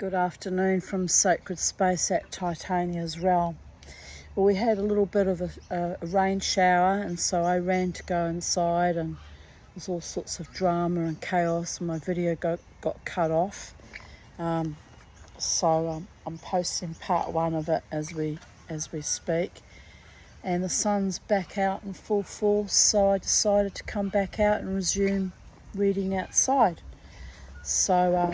Good afternoon from sacred space at Titania's realm. Well, we had a little bit of a rain shower, and so I ran to go inside, and there was all sorts of drama and chaos, and my video got cut off. So I'm posting part one of it as we speak. And the sun's back out in full force, so I decided to come back out and resume reading outside. So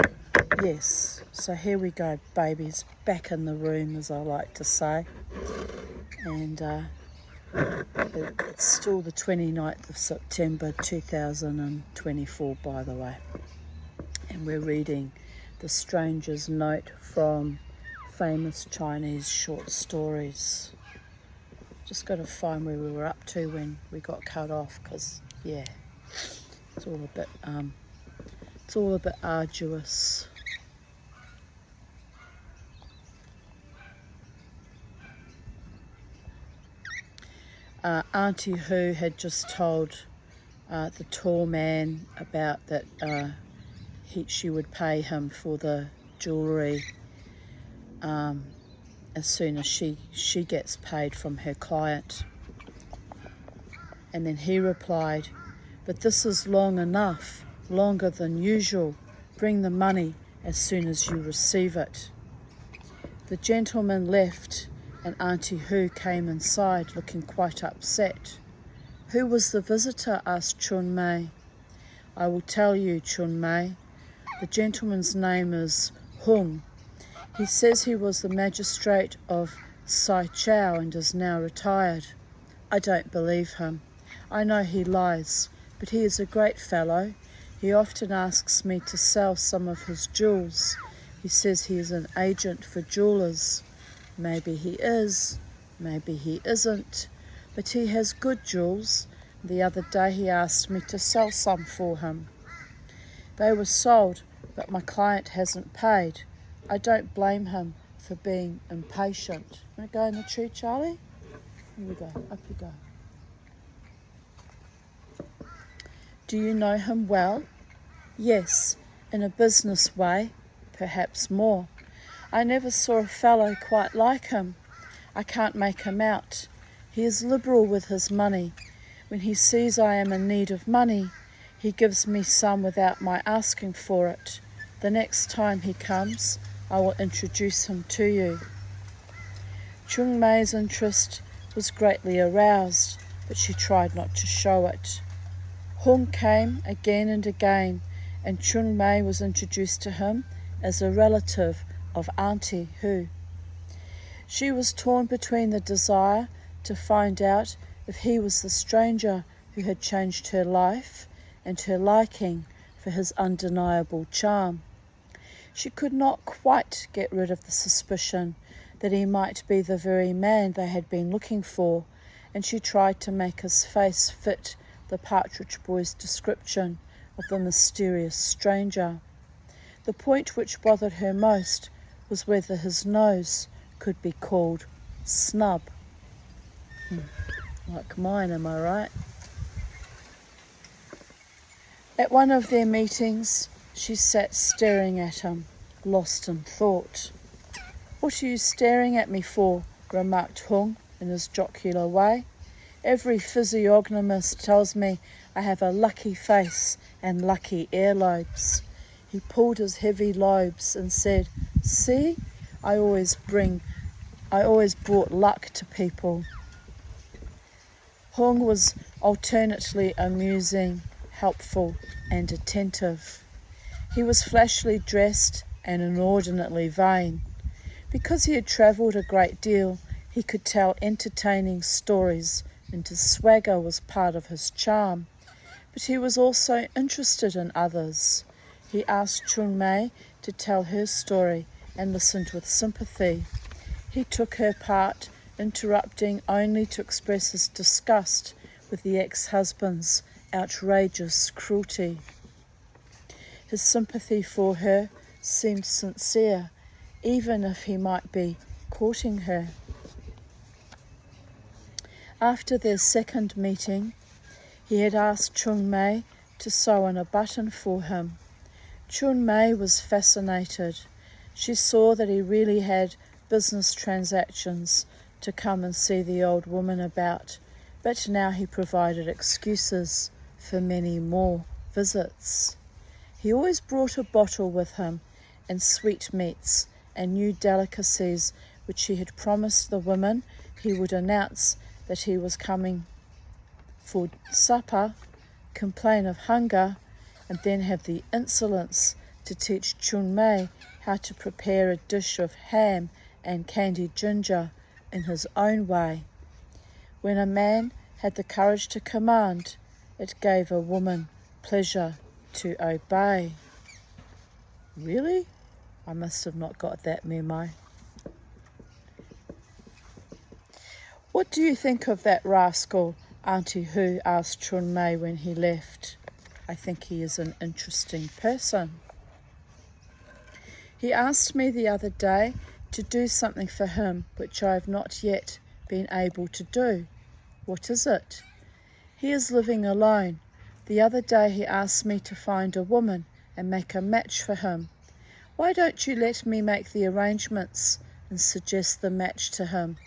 yes, so here we go, babies, back in the room, as I like to say. And it's still the 29th of September 2024, by the way. And we're reading The Stranger's Note from famous Chinese short stories. Just got to find where we were up to when we got cut off, because yeah, it's all a bit arduous. Auntie Hu had just told the tall man about that she would pay him for the jewellery as soon as she gets paid from her client. And then he replied, "But this is long enough, longer than usual. Bring the money as soon as you receive it." The gentleman left, and Auntie Hu came inside looking quite upset. "Who was the visitor?" asked Chun Mei. "I will tell you, Chun Mei. The gentleman's name is Hung. He says he was the magistrate of Sai Chao and is now retired. I don't believe him. I know he lies, but he is a great fellow. He often asks me to sell some of his jewels. He says he is an agent for jewellers. Maybe he is, maybe he isn't, but he has good jewels. The other day he asked me to sell some for him. They were sold, but my client hasn't paid. I don't blame him for being impatient." Want to go in the tree, Charlie? Here we go, up you go. "Do you know him well?" "Yes, in a business way, perhaps more. I never saw a fellow quite like him. I can't make him out. He is liberal with his money. When he sees I am in need of money, he gives me some without my asking for it. The next time he comes, I will introduce him to you." Chun Mei's interest was greatly aroused, but she tried not to show it. Hung came again and again, and Chun Mei was introduced to him as a relative of Auntie Hu. She was torn between the desire to find out if he was the stranger who had changed her life and her liking for his undeniable charm. She could not quite get rid of the suspicion that he might be the very man they had been looking for, and she tried to make his face fit the Partridge Boy's description of the mysterious stranger. The point which bothered her most was whether his nose could be called snub. Like mine, am I right? At one of their meetings, she sat staring at him, lost in thought. "What are you staring at me for?" remarked Hung in his jocular way. "Every physiognomist tells me I have a lucky face and lucky earlobes." He pulled his heavy lobes and said, "See, I always brought luck to people." Hung was alternately amusing, helpful, and attentive. He was flashily dressed and inordinately vain. Because he had travelled a great deal, he could tell entertaining stories, and his swagger was part of his charm. But he was also interested in others. He asked Chun Mei to tell her story and listened with sympathy. He took her part, interrupting only to express his disgust with the ex-husband's outrageous cruelty. His sympathy for her seemed sincere, even if he might be courting her. After their second meeting, he had asked Chun Mei to sew on a button for him. Chun Mei was fascinated. She saw that he really had business transactions to come and see the old woman about, but now he provided excuses for many more visits. He always brought a bottle with him, and sweetmeats and new delicacies which he had promised the women he would announce that he was coming for supper, complain of hunger, and then have the insolence to teach Chun-Mei how to prepare a dish of ham and candied ginger in his own way. When a man had the courage to command, it gave a woman pleasure to obey. Really? I must have not got that memo. What do you think of that rascal? Auntie Hu asked Chun-Mei when he left. I think he is an interesting person. He asked me the other day to do something for him which I have not yet been able to do. What is it? He is living alone. The other day he asked me to find a woman and make a match for him. Why don't you let me make the arrangements and suggest the match to him?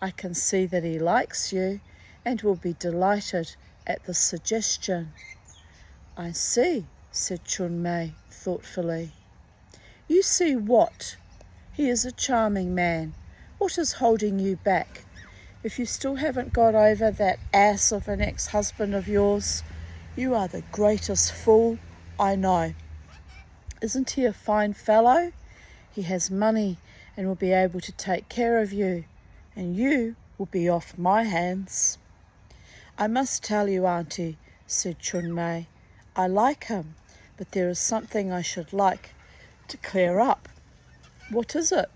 I can see that he likes you and will be delighted at the suggestion. I see, said Chun-Mei thoughtfully. You see what? He is a charming man. What is holding you back? If you still haven't got over that ass of an ex-husband of yours, you are the greatest fool I know. Isn't he a fine fellow? He has money and will be able to take care of you, and you will be off my hands. I must tell you, Auntie, said Chun-Mei, I like him, but there is something I should like to clear up. What is it?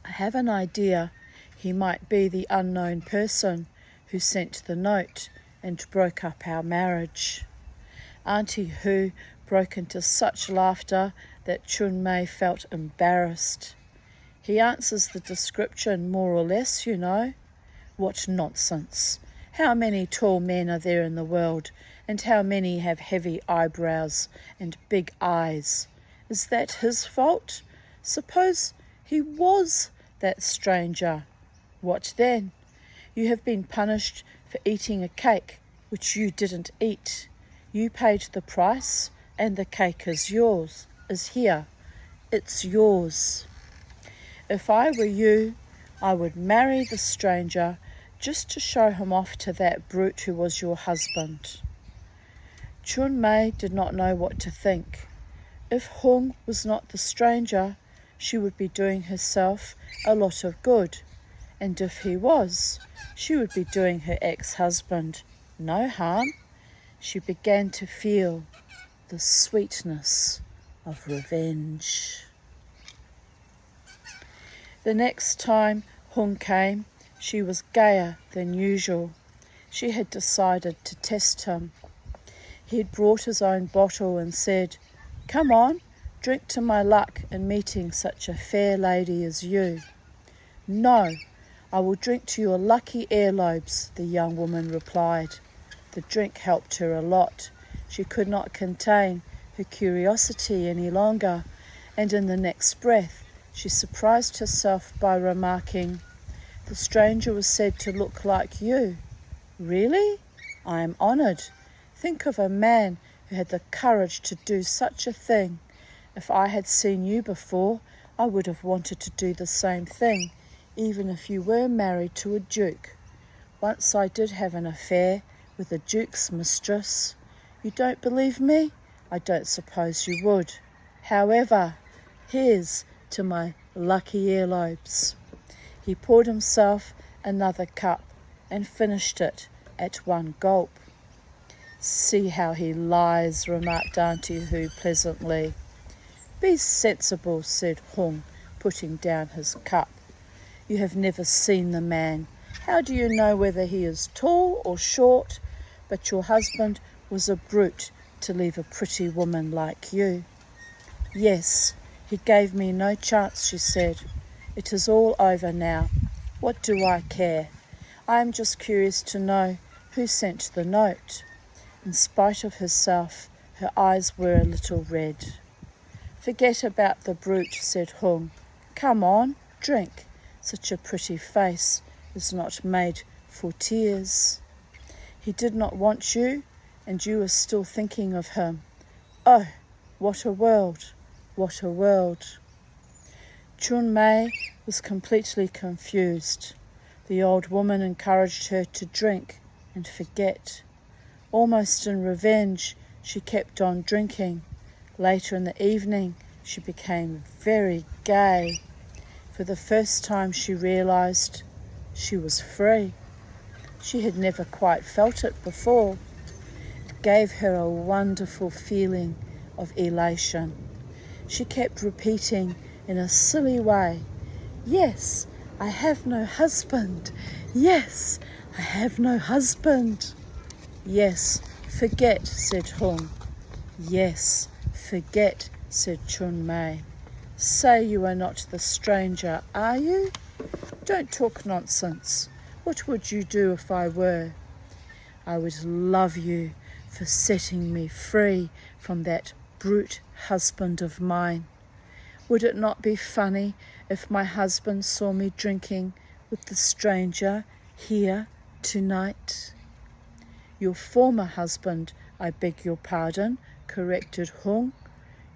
I have an idea he might be the unknown person who sent the note and broke up our marriage. Auntie Hu broke into such laughter that Chun-Mei felt embarrassed. He answers the description more or less, you know. What nonsense! How many tall men are there in the world, and how many have heavy eyebrows and big eyes? Is that his fault? Suppose he was that stranger. What then? You have been punished for eating a cake which you didn't eat. You paid the price, and the cake is yours, is here. It's yours. If I were you, I would marry the stranger just to show him off to that brute who was your husband. Chun-Mei did not know what to think. If Hung was not the stranger, she would be doing herself a lot of good, and if he was, she would be doing her ex-husband no harm. She began to feel the sweetness of revenge. The next time Hung came, she was gayer than usual. She had decided to test him. He had brought his own bottle and said, Come on, drink to my luck in meeting such a fair lady as you. No, I will drink to your lucky earlobes, the young woman replied. The drink helped her a lot. She could not contain her curiosity any longer, and in the next breath she surprised herself by remarking, The stranger was said to look like you. Really? I am honoured. Think of a man who had the courage to do such a thing. If I had seen you before, I would have wanted to do the same thing, even if you were married to a duke. Once I did have an affair with a duke's mistress. You don't believe me? I don't suppose you would. However, here's to my lucky earlobes. He poured himself another cup and finished it at one gulp. See how he lies, remarked Auntie Hu pleasantly. Be sensible, said Hung, putting down his cup. You have never seen the man. How do you know whether he is tall or short? But your husband was a brute to leave a pretty woman like you. Yes, he gave me no chance, she said. It is all over now. What do I care? I am just curious to know who sent the note. In spite of herself, her eyes were a little red. Forget about the brute, said Hung. Come on, drink. Such a pretty face is not made for tears. He did not want you, and you are still thinking of him. Oh, what a world, what a world. Chun Mei was completely confused. The old woman encouraged her to drink and forget. Almost in revenge, she kept on drinking. Later in the evening, she became very gay. For the first time, she realized she was free. She had never quite felt it before. It gave her a wonderful feeling of elation. She kept repeating in a silly way, "Yes, I have no husband. Yes, I have no husband." "Yes, forget," said Hung. "Yes, forget," said Chun Mei. "Say you are not the stranger, are you? Don't talk nonsense. What would you do if I were? I would love you for setting me free from that brute husband of mine. Would it not be funny if my husband saw me drinking with the stranger here tonight?" "Your former husband, I beg your pardon," corrected Hung.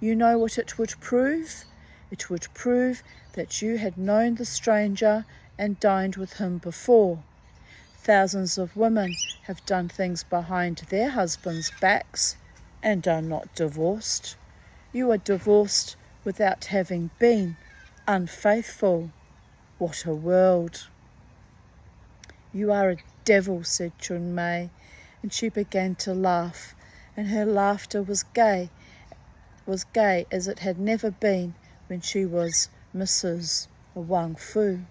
"You know what it would prove? It would prove that you had known the stranger and dined with him before. Thousands of women have done things behind their husbands' backs and are not divorced. You are divorced without having been unfaithful. What a world." "You are a devil," said Chun Mei, and she began to laugh, and her laughter was gay as it had never been when she was Mrs. Wang Fu.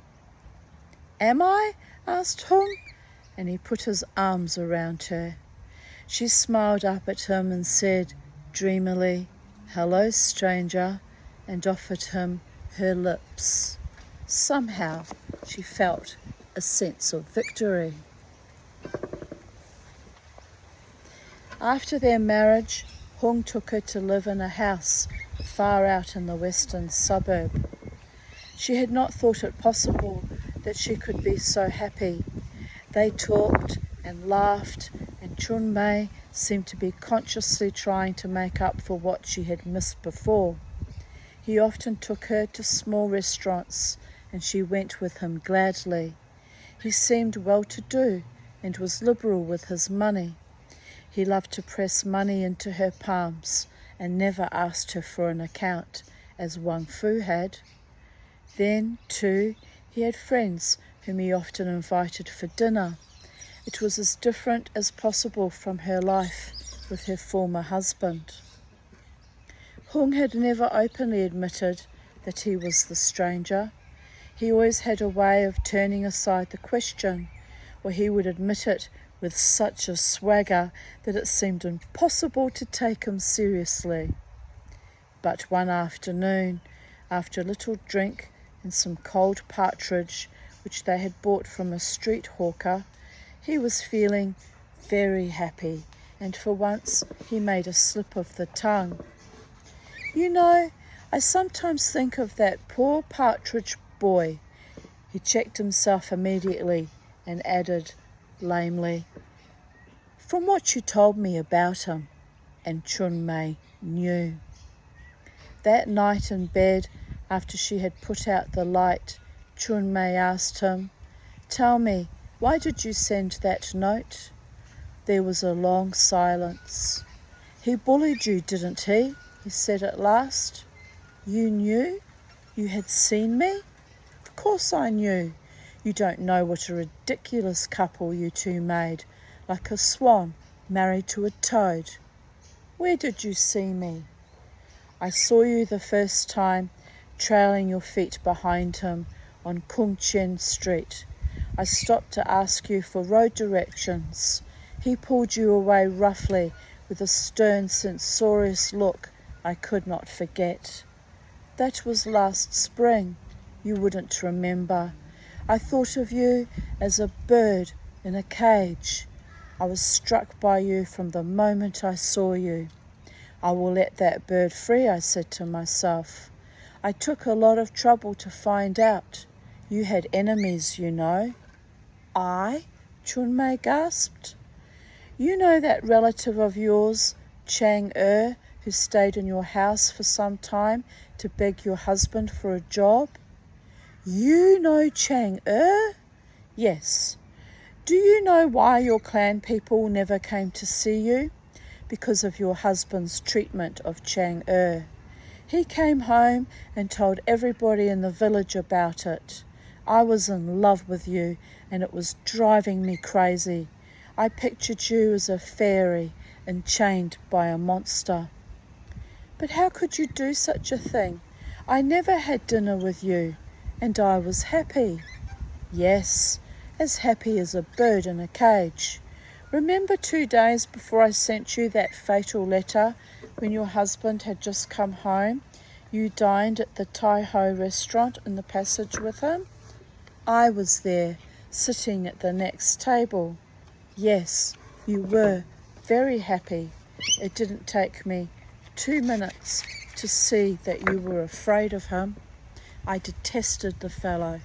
"Am I?" asked Hung, and he put his arms around her. She smiled up at him and said dreamily, "Hello, stranger," and offered him her lips. Somehow she felt a sense of victory. After their marriage, Hung took her to live in a house far out in the western suburb. She had not thought it possible that she could be so happy. They talked and laughed, and Chun Mei seemed to be consciously trying to make up for what she had missed before. He often took her to small restaurants, and she went with him gladly. He seemed well-to-do and was liberal with his money. He loved to press money into her palms and never asked her for an account, as Wang Fu had. Then, too, he had friends whom he often invited for dinner. It was as different as possible from her life with her former husband. Hung had never openly admitted that he was the stranger. He always had a way of turning aside the question, or he would admit it with such a swagger that it seemed impossible to take him seriously. But one afternoon, after a little drink and some cold partridge which they had bought from a street hawker, he was feeling very happy, and for once he made a slip of the tongue. "You know, I sometimes think of that poor partridge boy." He checked himself immediately and added lamely, "From what you told me about him," and Chun Mei knew. That night in bed, after she had put out the light, Chun Mei asked him, "Tell me, why did you send that note?" There was a long silence. "He bullied you, didn't he?" he said at last. "You knew? You had seen me?" "Of course I knew. You don't know what a ridiculous couple you two made, like a swan married to a toad." "Where did you see me?" "I saw you the first time trailing your feet behind him on Kung Chen Street. I stopped to ask you for road directions. He pulled you away roughly with a stern, censorious look I could not forget. That was last spring. You wouldn't remember. I thought of you as a bird in a cage. I was struck by you from the moment I saw you. I will let that bird free, I said to myself. I took a lot of trouble to find out. You had enemies, you know. I? Chunmei gasped. You know that relative of yours, Chang-er, who stayed in your house for some time to beg your husband for a job? You know Chang-er? Yes. Do you know why your clan people never came to see you? Because of your husband's treatment of Chang-er. He came home and told everybody in the village about it. I was in love with you and it was driving me crazy. I pictured you as a fairy enchained by a monster. But how could you do such a thing? I never had dinner with you, and I was happy. Yes, as happy as a bird in a cage. Remember 2 days before I sent you that fatal letter, when your husband had just come home? You dined at the Tai Ho restaurant in the passage with him? I was there, sitting at the next table. Yes, you were very happy. It didn't take me 2 minutes to see that you were afraid of him. I detested the fellow.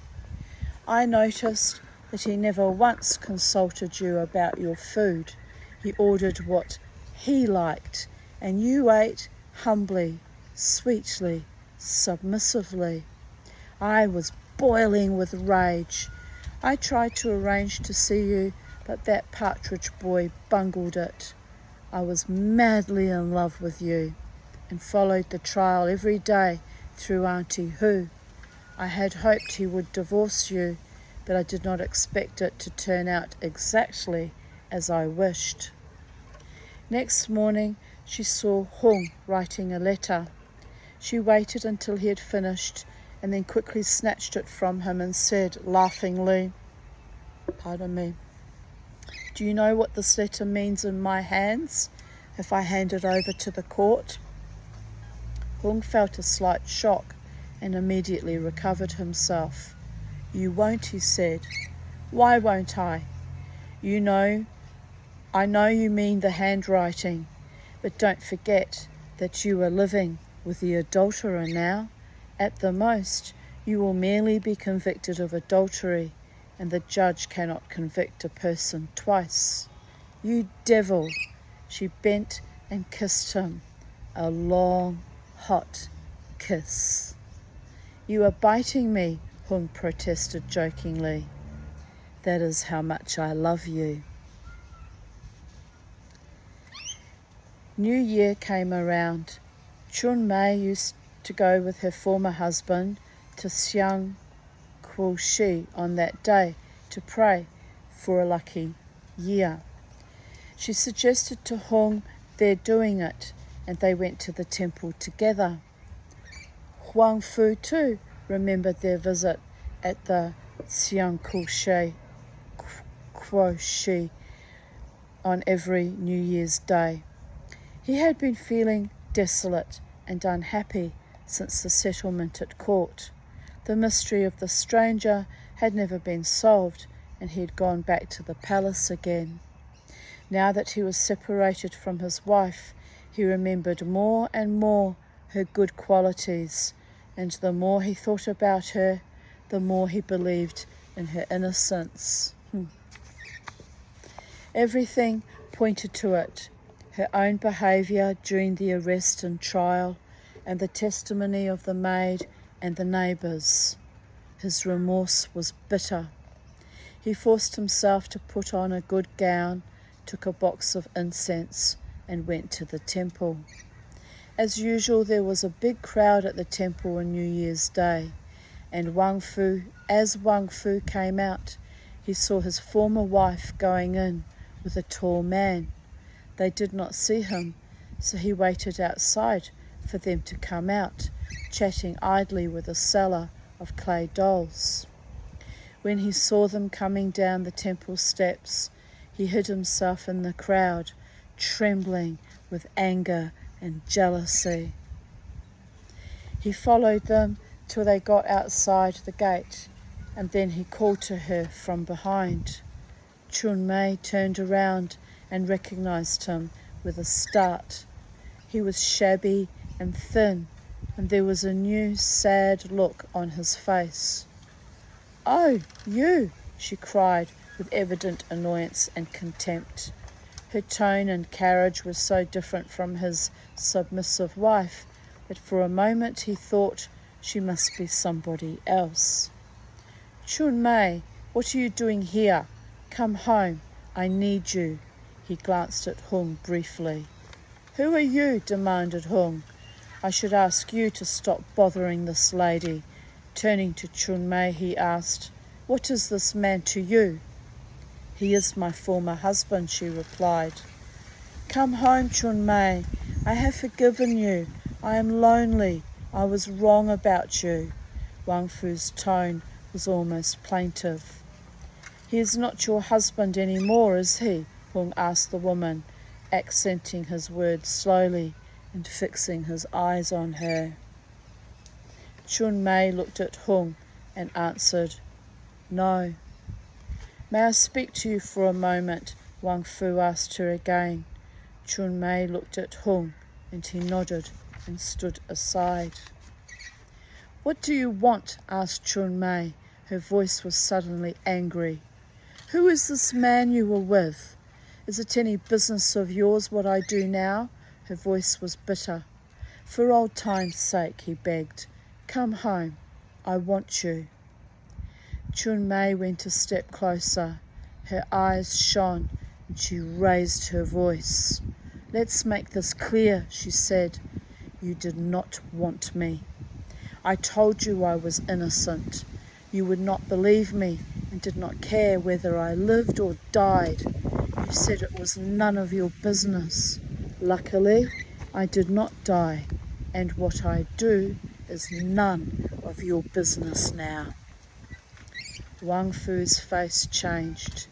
I noticed that he never once consulted you about your food. He ordered what he liked, and you ate humbly, sweetly, submissively. I was boiling with rage. I tried to arrange to see you, but that partridge boy bungled it. I was madly in love with you and followed the trial every day through Auntie Hu. I had hoped he would divorce you, but I did not expect it to turn out exactly as I wished. Next morning, she saw Hung writing a letter. She waited until he had finished and then quickly snatched it from him and said laughingly, "Pardon me. Do you know what this letter means in my hands if I hand it over to the court?" Hung felt a slight shock and immediately recovered himself. "You won't," he said. "Why won't I? I know you mean the handwriting, but don't forget that you are living with the adulterer now. At the most, you will merely be convicted of adultery, and the judge cannot convict a person twice." "You devil!" She bent and kissed him, a long, hot kiss. "You are biting me," Hung protested jokingly. "That is how much I love you." New Year came around. Chun Mei used to go with her former husband to Xiang Shi on that day to pray for a lucky year. She suggested to Hung their doing it, and they went to the temple together. Huang Fu too remembered their visit at the Xiang Shi on every New Year's Day. He had been feeling desolate and unhappy since the settlement at court. The mystery of the stranger had never been solved, and he had gone back to the palace again. Now that he was separated from his wife, he remembered more and more her good qualities, and the more he thought about her, the more he believed in her innocence. Everything pointed to it: her own behaviour during the arrest and trial, and the testimony of the maid and the neighbours. His remorse was bitter. He forced himself to put on a good gown, took a box of incense, and went to the temple. As usual, there was a big crowd at the temple on New Year's Day, and as Wang Fu came out, he saw his former wife going in with a tall man. They did not see him, so he waited outside for them to come out, chatting idly with a seller of clay dolls. When he saw them coming down the temple steps, he hid himself in the crowd, trembling with anger and jealousy. He followed them till they got outside the gate, and then he called to her from behind. Chun Mei turned around and recognized him with a start. He was shabby and thin, and there was a new, sad look on his face. "Oh, you!" she cried with evident annoyance and contempt. Her tone and carriage were so different from his submissive wife that for a moment he thought she must be somebody else. "Chun Mei, what are you doing here? Come home, I need you." He glanced at Hung briefly. "Who are you?" demanded Hung. "I should ask you to stop bothering this lady." Turning to Chun Mei, he asked, "What is this man to you?" "He is my former husband," she replied. "Come home, Chun Mei. I have forgiven you. I am lonely. I was wrong about you." Wang Fu's tone was almost plaintive. "He is not your husband any more, is he?" Hung asked the woman, accenting his words slowly and fixing his eyes on her. Chun Mei looked at Hung and answered, "No." "May I speak to you for a moment?" Wang Fu asked her again. Chun Mei looked at Hung and he nodded and stood aside. "What do you want?" asked Chun Mei. Her voice was suddenly angry. "Who is this man you were with? Is it any business of yours what I do now?" Her voice was bitter. "For old time's sake," he begged, "come home. I want you." Chun Mei went a step closer. Her eyes shone and she raised her voice. "Let's make this clear," she said. "You did not want me. I told you I was innocent. You would not believe me and did not care whether I lived or died. You said it was none of your business. Luckily, I did not die, and what I do is none of your business now." Wang Fu's face changed.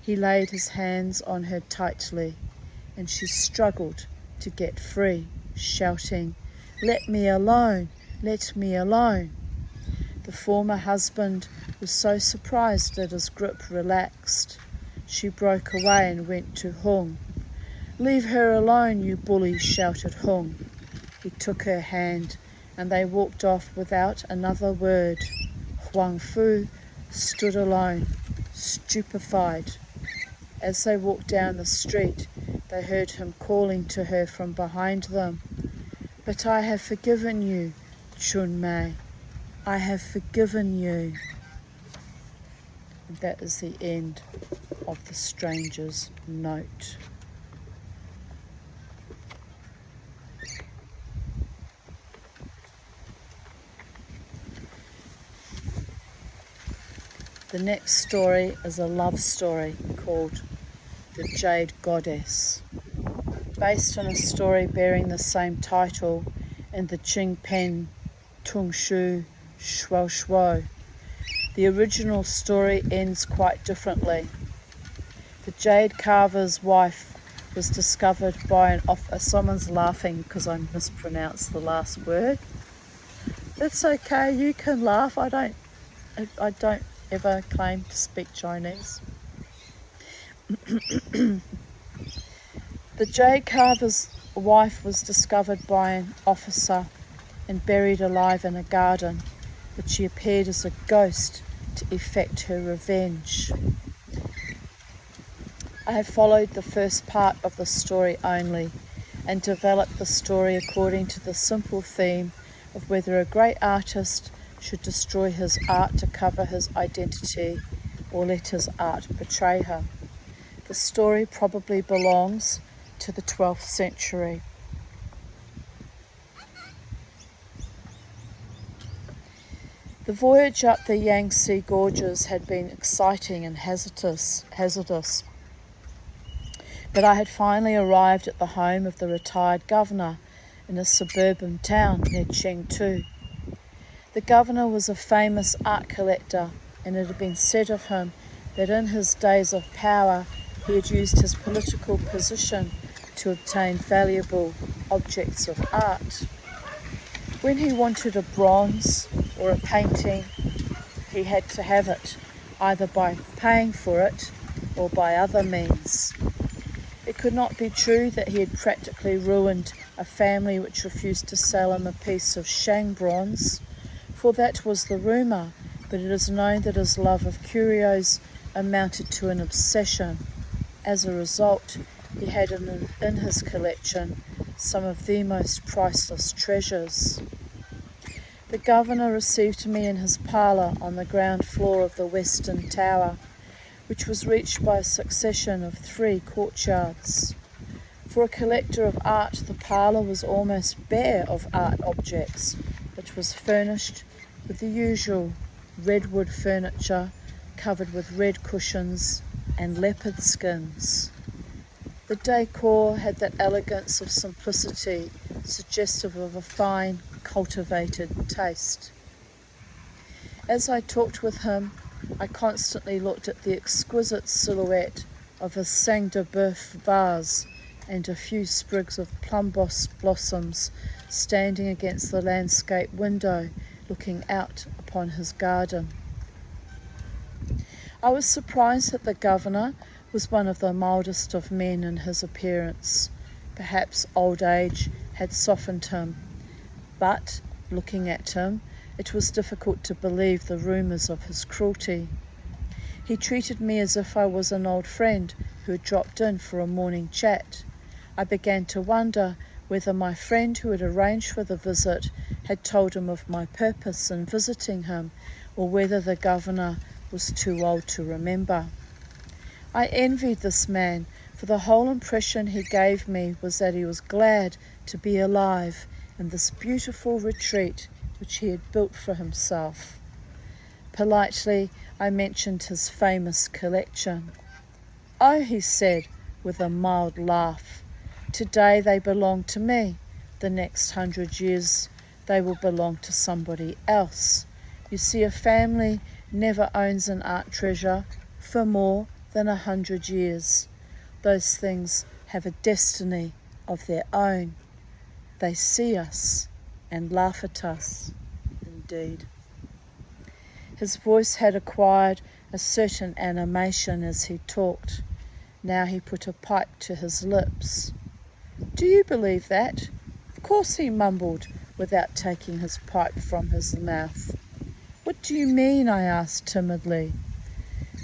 He laid his hands on her tightly, and she struggled to get free, shouting, "Let me alone! Let me alone!" The former husband was so surprised that his grip relaxed. She broke away and went to Hung. "Leave her alone, you bully," shouted Hung. He took her hand, and they walked off without another word. Wang Fu stood alone, stupefied. As they walked down the street, they heard him calling to her from behind them. "But I have forgiven you, Chun Mei. I have forgiven you." And that is the end of The Stranger's Note. The next story is a love story called The Jade Goddess, based on a story bearing the same title in the Qingpen Tungshu Shuo Shuo. The original story ends quite differently. The jade carver's wife was discovered by an someone's laughing because I mispronounced the last word. That's okay, you can laugh. I don't ever claim to speak Chinese. The jade carver's wife was discovered by an officer and buried alive in a garden, but she appeared as a ghost to effect her revenge. I have followed the first part of the story only and developed the story according to the simple theme of whether a great artist should destroy his art to cover his identity or let his art betray him. The story probably belongs to the 12th century. The voyage up the Yangtze Gorges had been exciting and hazardous, but I had finally arrived at the home of the retired governor in a suburban town near Chengdu. The governor was a famous art collector, and it had been said of him that in his days of power he had used his political position to obtain valuable objects of art. When he wanted a bronze or a painting, he had to have it, either by paying for it or by other means. It could not be true that he had practically ruined a family which refused to sell him a piece of Shang bronze, for that was the rumour, but it is known that his love of curios amounted to an obsession. As a result, he had in his collection some of the most priceless treasures. The governor received me in his parlour on the ground floor of the Western Tower, which was reached by a succession of 3 courtyards. For a collector of art, the parlour was almost bare of art objects, but was furnished with the usual redwood furniture covered with red cushions and leopard skins. The decor had that elegance of simplicity suggestive of a fine, cultivated taste. As I talked with him, I constantly looked at the exquisite silhouette of a sang de boeuf vase and a few sprigs of plumbos blossoms standing against the landscape window looking out upon his garden. I was surprised that the governor was one of the mildest of men in his appearance. Perhaps old age had softened him, but, looking at him, it was difficult to believe the rumours of his cruelty. He treated me as if I was an old friend who had dropped in for a morning chat. I began to wonder whether my friend who had arranged for the visit had told him of my purpose in visiting him, or whether the governor was too old to remember. I envied this man, for the whole impression he gave me was that he was glad to be alive in this beautiful retreat which he had built for himself. Politely, I mentioned his famous collection. "Oh," he said, with a mild laugh, "today they belong to me. The next 100 years they will belong to somebody else. You see, a family never owns an art treasure for more than 100 years. Those things have a destiny of their own. They see us and laugh at us." Indeed. His voice had acquired a certain animation as he talked. Now he put a pipe to his lips. "Do you believe that?" "Of course," he mumbled, without taking his pipe from his mouth. "What do you mean?" I asked timidly.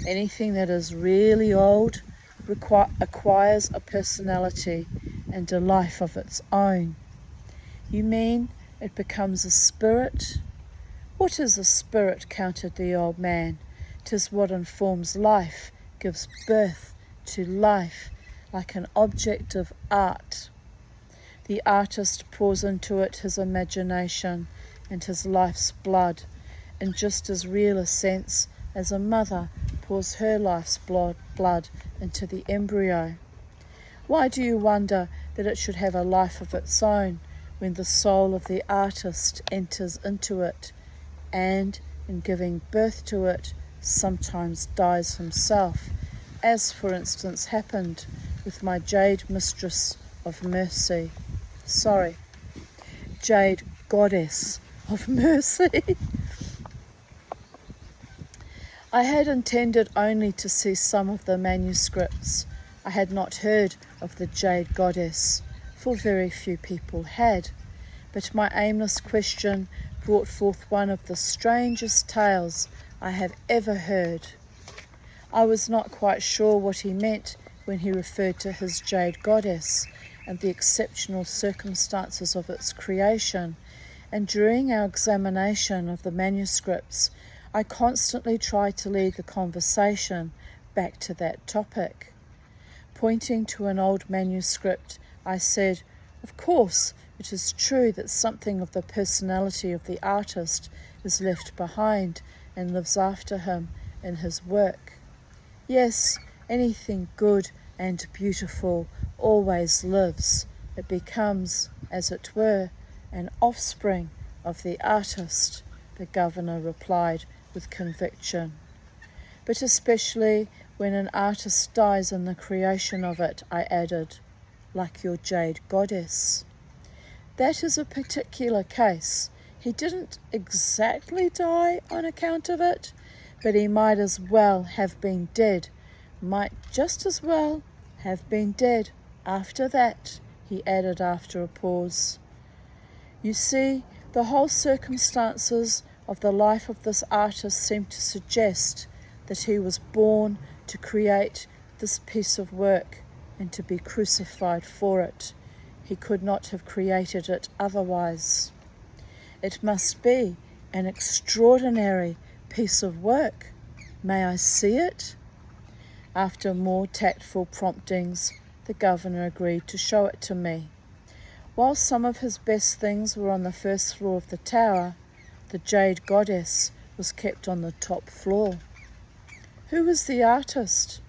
"Anything that is really old acquires a personality and a life of its own." "You mean it becomes a spirit?" "What is a spirit?" countered the old man. "'Tis what informs life, gives birth to life, like an object of art. The artist pours into it his imagination and his life's blood, in just as real a sense as a mother pours her life's blood into the embryo. Why do you wonder that it should have a life of its own when the soul of the artist enters into it, and, in giving birth to it, sometimes dies himself, as for instance happened with my jade mistress of mercy. Jade goddess of mercy." I had intended only to see some of the manuscripts. I had not heard of the jade goddess, for very few people had, but my aimless question brought forth one of the strangest tales I have ever heard. I was not quite sure what he meant when he referred to his jade goddess and the exceptional circumstances of its creation, and during our examination of the manuscripts, I constantly tried to lead the conversation back to that topic. Pointing to an old manuscript, I said, "Of course, it is true that something of the personality of the artist is left behind and lives after him in his work. Yes, anything good and beautiful always lives. It becomes, as it were, an offspring of the artist," the governor replied with conviction. "But especially when an artist dies in the creation of it," I added, "like your jade goddess." "That is a particular case. He didn't exactly die on account of it, but he might as well have been dead, might just as well have been dead after that," he added after a pause. You see, the whole circumstances of the life of this artist seem to suggest that he was born to create this piece of work and to be crucified for it. He could not have created it otherwise. It must be an extraordinary piece of work. May I see it? After more tactful promptings, the governor agreed to show it to me. While some of his best things were on the first floor of the tower, the jade goddess was kept on the top floor. Who was the artist?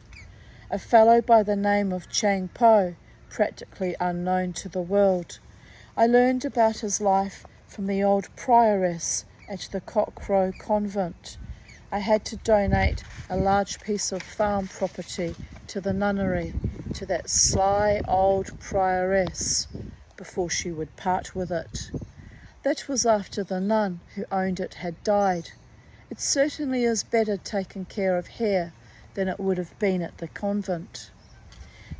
A fellow by the name of Chang Po, practically unknown to the world. I learned about his life from the old prioress at the Cockcrow convent. I had to donate a large piece of farm property to the nunnery, to that sly old prioress, before she would part with it. That was after the nun who owned it had died. It certainly is better taken care of here than it would have been at the convent.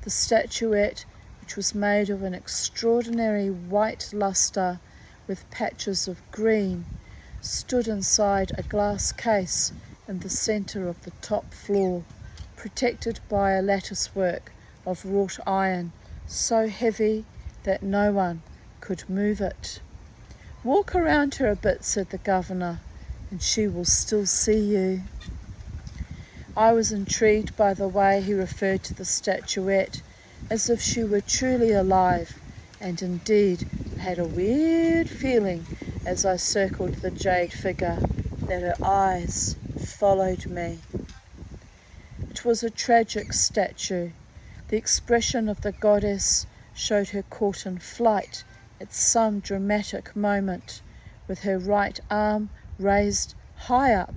The statuette, which was made of an extraordinary white lustre with patches of green, stood inside a glass case in the centre of the top floor, protected by a latticework of wrought iron so heavy that no one could move it. Walk around her a bit, said the governor, and she will still see you. I was intrigued by the way he referred to the statuette as if she were truly alive, and indeed had a weird feeling as I circled the jade figure that her eyes followed me. It was a tragic statue. The expression of the goddess showed her caught in flight at some dramatic moment, with her right arm raised high up,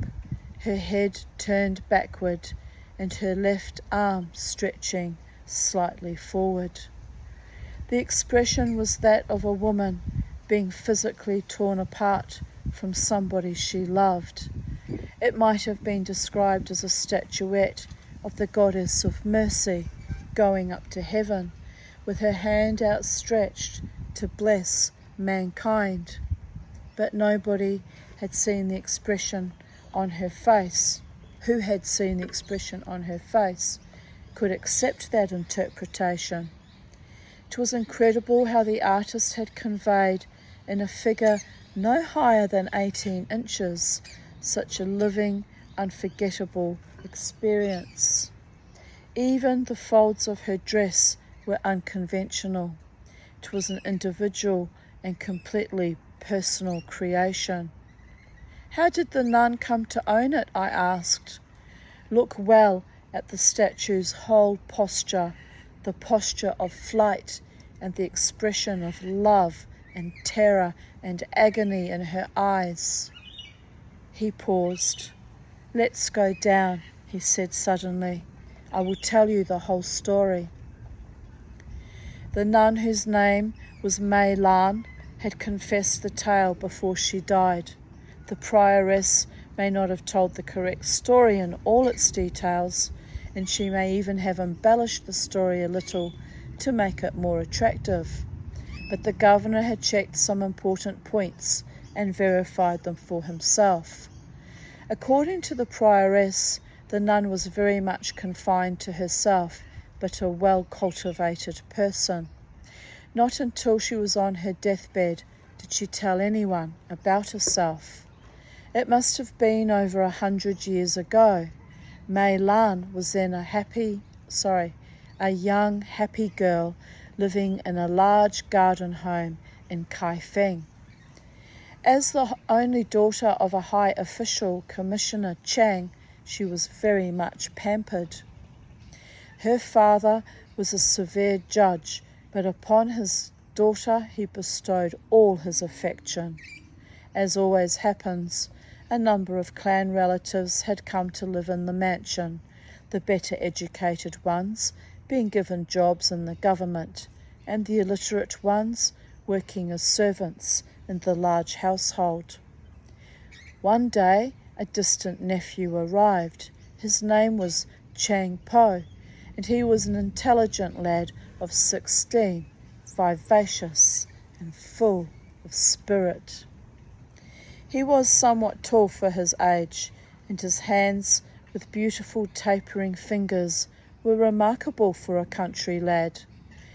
her head turned backward, and her left arm stretching slightly forward. The expression was that of a woman being physically torn apart from somebody she loved. It might have been described as a statuette of the goddess of mercy going up to heaven, with her hand outstretched to bless mankind. But nobody had seen the expression on her face. Who had seen the expression on her face could accept that interpretation. It was incredible how the artist had conveyed in a figure no higher than 18 inches such a living, unforgettable experience. Even the folds of her dress were unconventional. It was an individual and completely personal creation. How did the nun come to own it? I asked. Look well at the statue's whole posture, the posture of flight and the expression of love and terror and agony in her eyes. He paused. Let's go down, he said suddenly. I will tell you the whole story. The nun, whose name was Mei Lan, had confessed the tale before she died. The prioress may not have told the correct story in all its details, and she may even have embellished the story a little to make it more attractive. But the governor had checked some important points and verified them for himself. According to the prioress, the nun was very much confined to herself, but a well-cultivated person. Not until she was on her deathbed did she tell anyone about herself. It must have been over 100 years ago. Mei Lan was then a young, happy girl living in a large garden home in Kaifeng. As the only daughter of a high official, Commissioner Chang, she was very much pampered. Her father was a severe judge, but upon his daughter he bestowed all his affection. As always happens, a number of clan relatives had come to live in the mansion, the better educated ones being given jobs in the government, and the illiterate ones working as servants in the large household. One day, a distant nephew arrived. His name was Chang Po, and he was an intelligent lad of 16, vivacious and full of spirit. He was somewhat tall for his age, and his hands, with beautiful tapering fingers, were remarkable for a country lad.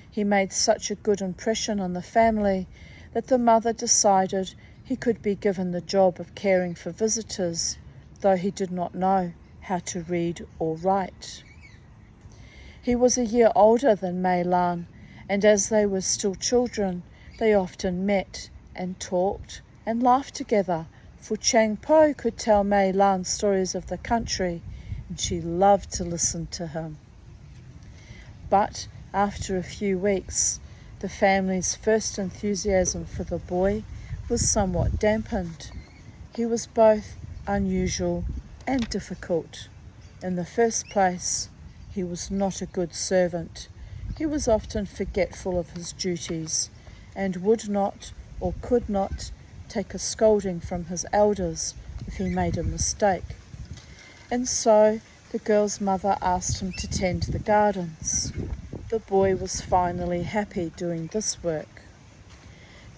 He made such a good impression on the family that the mother decided he could be given the job of caring for visitors, though he did not know how to read or write. He was a year older than Mei Lan, and as they were still children, they often met and talked and laughed together, for Chang Po could tell Mei Lan stories of the country, and she loved to listen to him. But after a few weeks, the family's first enthusiasm for the boy was somewhat dampened. He was both unusual and difficult. In the first place, he was not a good servant. He was often forgetful of his duties and would not or could not take a scolding from his elders if he made a mistake. And so the girl's mother asked him to tend the gardens. The boy was finally happy doing this work.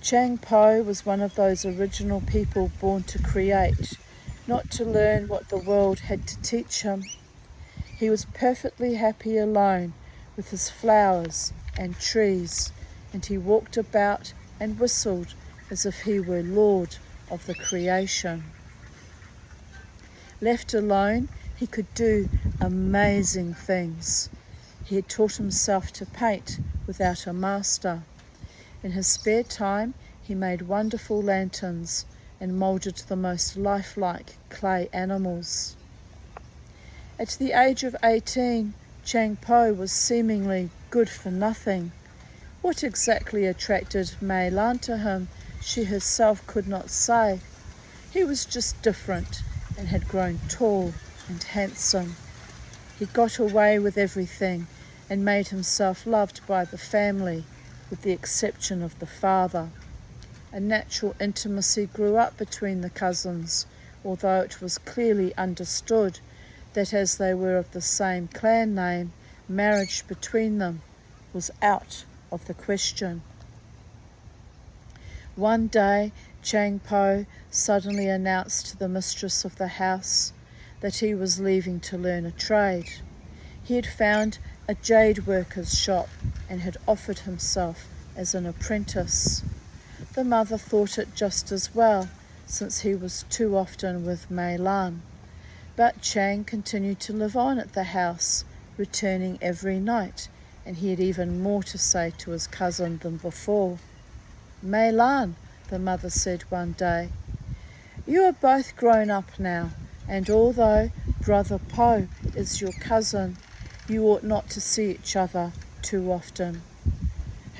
Chang Po was one of those original people born to create, not to learn what the world had to teach him. He was perfectly happy alone with his flowers and trees, and he walked about and whistled as if he were lord of the creation. Left alone, he could do amazing things. He had taught himself to paint without a master. In his spare time, he made wonderful lanterns and moulded the most lifelike clay animals. At the age of 18, Chang Po was seemingly good for nothing. What exactly attracted Mei Lan to him, she herself could not say. He was just different and had grown tall and handsome. He got away with everything and made himself loved by the family, with the exception of the father. A natural intimacy grew up between the cousins, although it was clearly understood that as they were of the same clan name, marriage between them was out of the question. One day, Chang Po suddenly announced to the mistress of the house that he was leaving to learn a trade. He had found a jade worker's shop and had offered himself as an apprentice. The mother thought it just as well, since he was too often with Mei Lan. But Chang continued to live on at the house, returning every night, and he had even more to say to his cousin than before. "Mei Lan," the mother said one day, "you are both grown up now, and although Brother Po is your cousin, you ought not to see each other too often."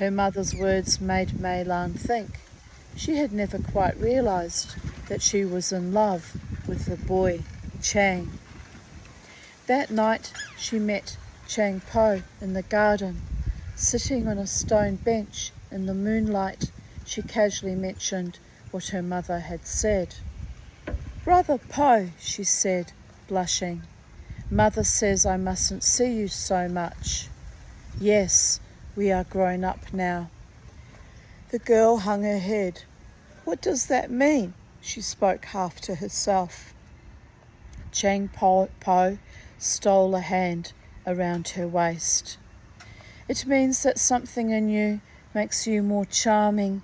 Her mother's words made Mei Lan think. She had never quite realized that she was in love with the boy Chang. That night she met Chang Po in the garden. Sitting on a stone bench in the moonlight, she casually mentioned what her mother had said. "Brother Po," she said, blushing, "Mother says I mustn't see you so much." "Yes, we are grown up now." The girl hung her head. "What does that mean?" She spoke half to herself. Chang Po stole a hand around her waist. "It means that something in you makes you more charming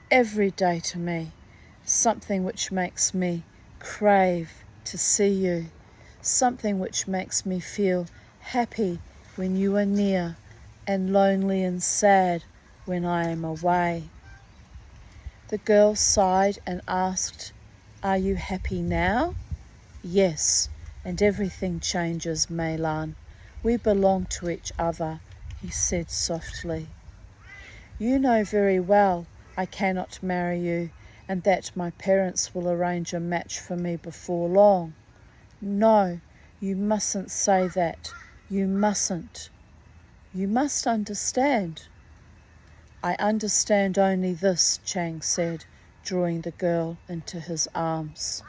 every day to me, something which makes me crave to see you, something which makes me feel happy when you are near and lonely and sad when I am away." The girl sighed and asked, "Are you happy now?" "Yes, and everything changes, Mei Lan. We belong to each other," he said softly. "You know very well I cannot marry you, and that my parents will arrange a match for me before long." "No, you mustn't say that. You mustn't. You must understand." "I understand only this," Chang said, drawing the girl into his arms.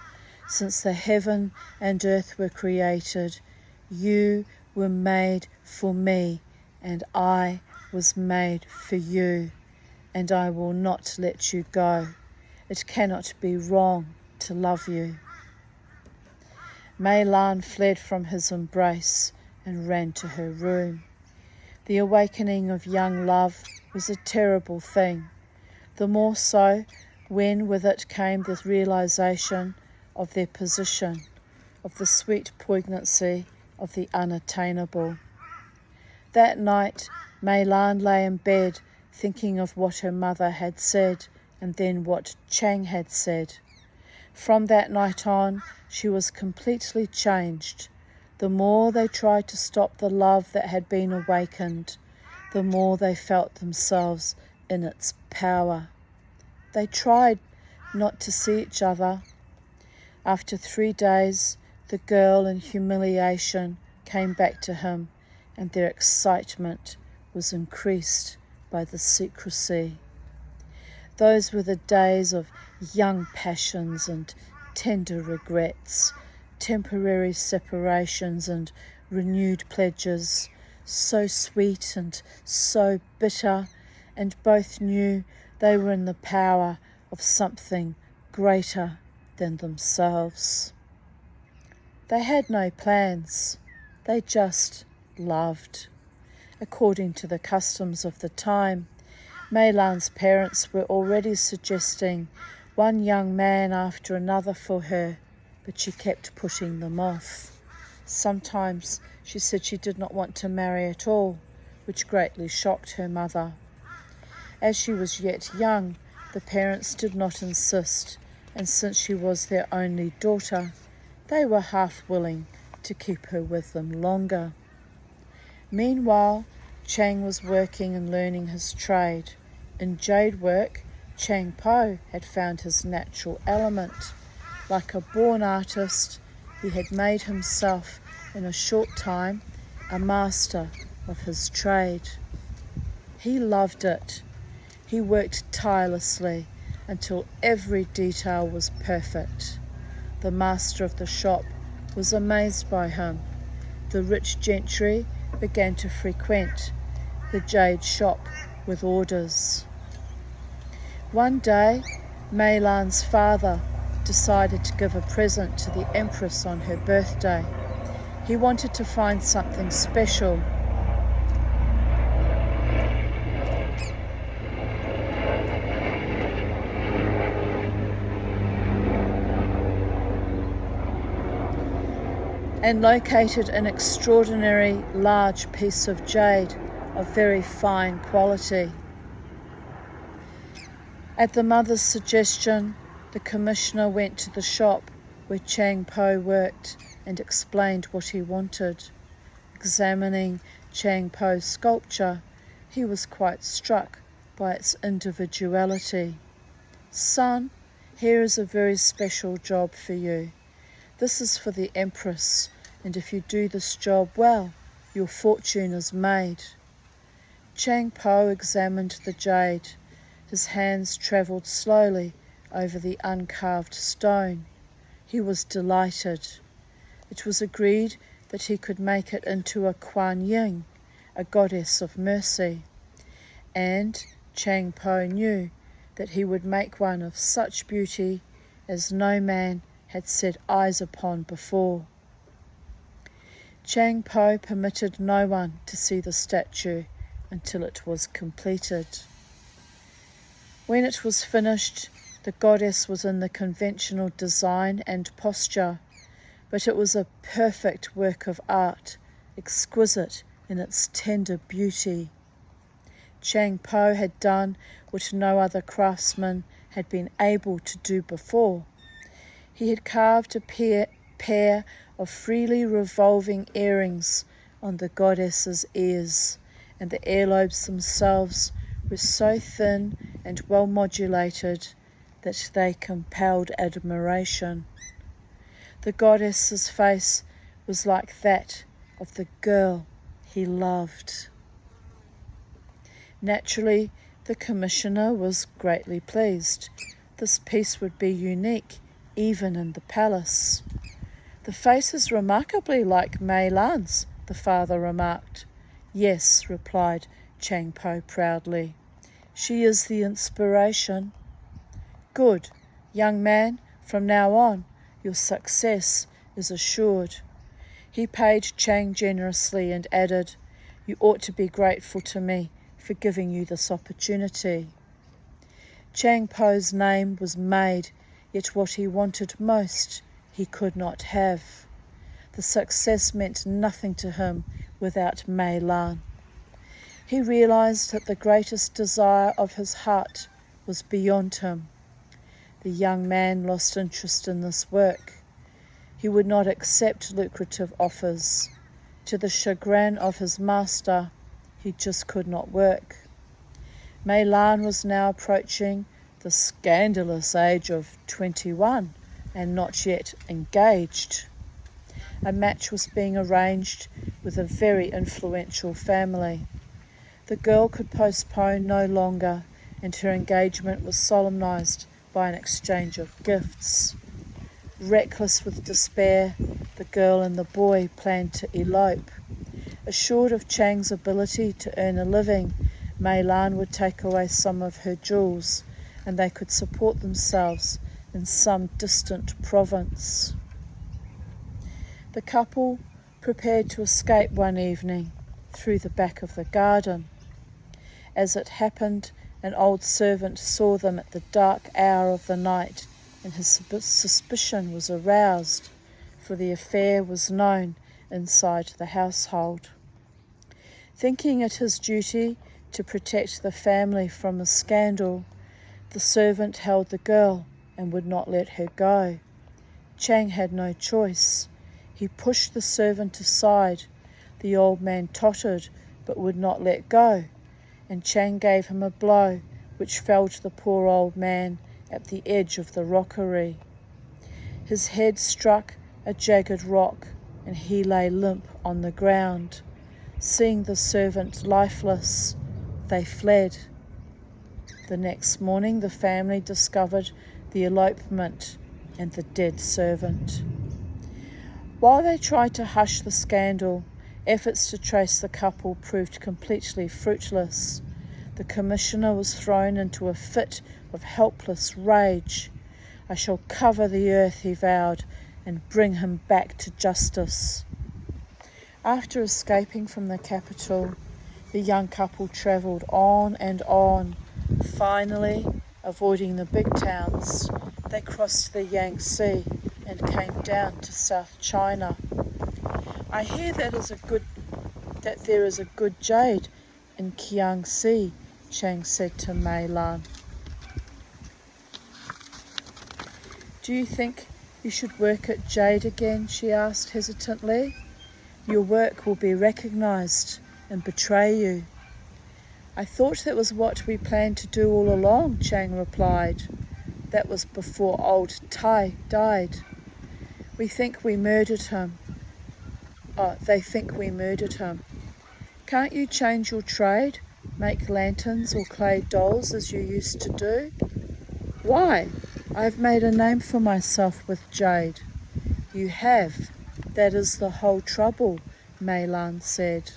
"Since the heaven and earth were created, you were made for me, and I was made for you. and I will not let you go. It cannot be wrong to love you. Mei Lan fled from his embrace and ran to her room. The awakening of young love was a terrible thing, the more so when with it came the realization of their position, of the sweet poignancy of the unattainable. That night, Mei Lan lay in bed thinking of what her mother had said and then what Chang had said. From that night on, she was completely changed. The more they tried to stop the love that had been awakened, the more they felt themselves in its power. They tried not to see each other. After 3 days, the girl in humiliation came back to him, and their excitement was increased by the secrecy. Those were the days of young passions and tender regrets, temporary separations and renewed pledges, so sweet and so bitter, and both knew they were in the power of something greater than themselves. They had no plans, they just loved. According to the customs of the time, Mei Lan's parents were already suggesting one young man after another for her, but she kept putting them off. Sometimes she said she did not want to marry at all, which greatly shocked her mother. As she was yet young, the parents did not insist, and since she was their only daughter, they were half willing to keep her with them longer. Meanwhile, Chang was working and learning his trade. In jade work, Chang Po had found his natural element. Like a born artist, he had made himself, in a short time, a master of his trade. He loved it. He worked tirelessly until every detail was perfect. The master of the shop was amazed by him. The rich gentry began to frequent the jade shop with orders. One day, Mei Lan's father decided to give a present to the Empress on her birthday. He wanted to find something special. And located an extraordinary large piece of jade of very fine quality. At the mother's suggestion, the commissioner went to the shop where Chang Po worked and explained what he wanted. Examining Chang Po's sculpture, he was quite struck by its individuality. "Son, here is a very special job for you. This is for the Empress, and if you do this job well, your fortune is made." Chang Po examined the jade. His hands travelled slowly over the uncarved stone. He was delighted. It was agreed that he could make it into a Kuan Yin, a goddess of mercy. And Chang Po knew that he would make one of such beauty as no man had set eyes upon before. Chang Po permitted no one to see the statue until it was completed. When it was finished, the goddess was in the conventional design and posture, but it was a perfect work of art, exquisite in its tender beauty. Chang Po had done what no other craftsman had been able to do before. He had carved a pair of freely revolving earrings on the goddess's ears, and the earlobes themselves were so thin and well modulated that they compelled admiration. The goddess's face was like that of the girl he loved. Naturally, the commissioner was greatly pleased. This piece would be unique even in the palace. "The face is remarkably like Mei Lan's," the father remarked. "Yes," replied Chang Po proudly. She is the inspiration. Good, young man, from now on, your success is assured. He paid Chang generously and added, you ought to be grateful to me for giving you this opportunity. Chang Po's name was made, yet what he wanted most he could not have. The success meant nothing to him without Mei Lan. He realized that the greatest desire of his heart was beyond him. The young man lost interest in this work. He would not accept lucrative offers. To the chagrin of his master, he just could not work. Mei Lan was now approaching the scandalous age of 21 and not yet engaged. A match was being arranged with a very influential family. The girl could postpone no longer, and her engagement was solemnized by an exchange of gifts. Reckless with despair, the girl and the boy planned to elope. Assured of Chang's ability to earn a living, Mei Lan would take away some of her jewels, and they could support themselves in some distant province. The couple prepared to escape one evening through the back of the garden. As it happened, an old servant saw them at the dark hour of the night, and his suspicion was aroused, for the affair was known inside the household. Thinking it his duty to protect the family from a scandal, the servant held the girl and would not let her go. Chang had no choice. He pushed the servant aside. The old man tottered but would not let go, and Chang gave him a blow which felled the poor old man at the edge of the rockery. His head struck a jagged rock, and he lay limp on the ground. Seeing the servant lifeless, they fled. The next morning the family discovered the elopement and the dead servant. While they tried to hush the scandal, efforts to trace the couple proved completely fruitless. The commissioner was thrown into a fit of helpless rage. I shall cover the earth, he vowed, and bring him back to justice. After escaping from the capital, the young couple travelled on and on. Finally, avoiding the big towns, they crossed the Yangtze and came down to South China. I hear that there is a good jade in Jiangxi, Chang said to Mei Lan. Do you think you should work at jade again? She asked hesitantly. Your work will be recognized and betray you. I thought that was what we planned to do all along, Chang replied. That was before old Tai died. They think we murdered him. Can't you change your trade, make lanterns or clay dolls as you used to do? Why? I've made a name for myself with jade. You have. That is the whole trouble, Mei Lan said.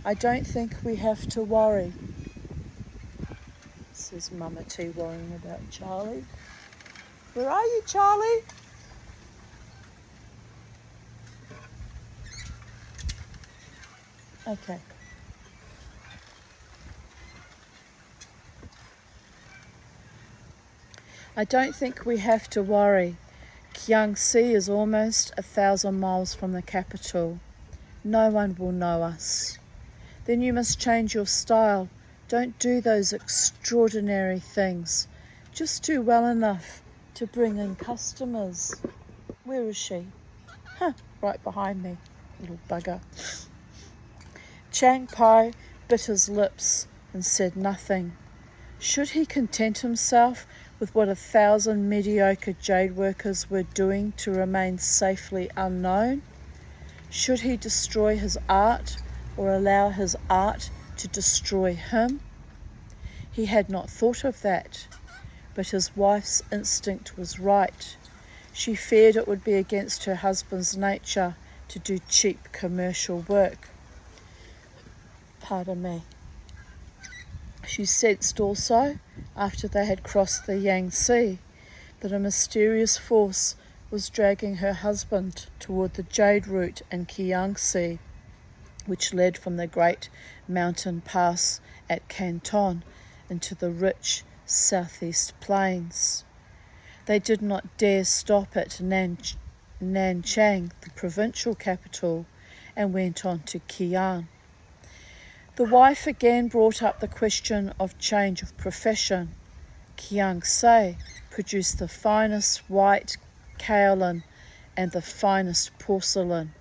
I don't think we have to worry. This is Mama T worrying about Charlie. Where are you, Charlie? Okay. I don't think we have to worry. Jiangxi is almost 1,000 miles from the capital. No one will know us. Then you must change your style. Don't do those extraordinary things. Just do well enough to bring in customers. Where is she? Right behind me, little bugger. Chang Pai bit his lips and said nothing. Should he content himself with what 1,000 mediocre jade workers were doing to remain safely unknown? Should he destroy his art or allow his art to destroy him? He had not thought of that, but his wife's instinct was right. She feared it would be against her husband's nature to do cheap commercial work. Pardon me. She sensed also, after they had crossed the Yangtze, that a mysterious force was dragging her husband toward the jade route in Kiangsi, which led from the great mountain pass at Canton into the rich southeast plains. They did not dare stop at Nanchang, the provincial capital, and went on to Qian. The wife again brought up the question of change of profession. Kiangsi produced the finest white kaolin and the finest porcelain.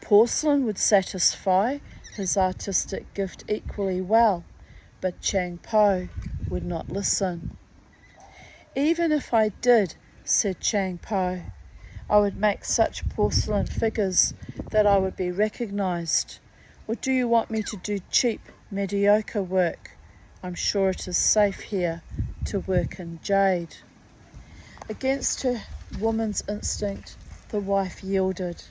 Porcelain would satisfy his artistic gift equally well, but Chang Po would not listen. Even if I did, said Chang Po, I would make such porcelain figures that I would be recognized. Or do you want me to do cheap, mediocre work? I'm sure it is safe here to work in jade. Against her woman's instinct, the wife yielded.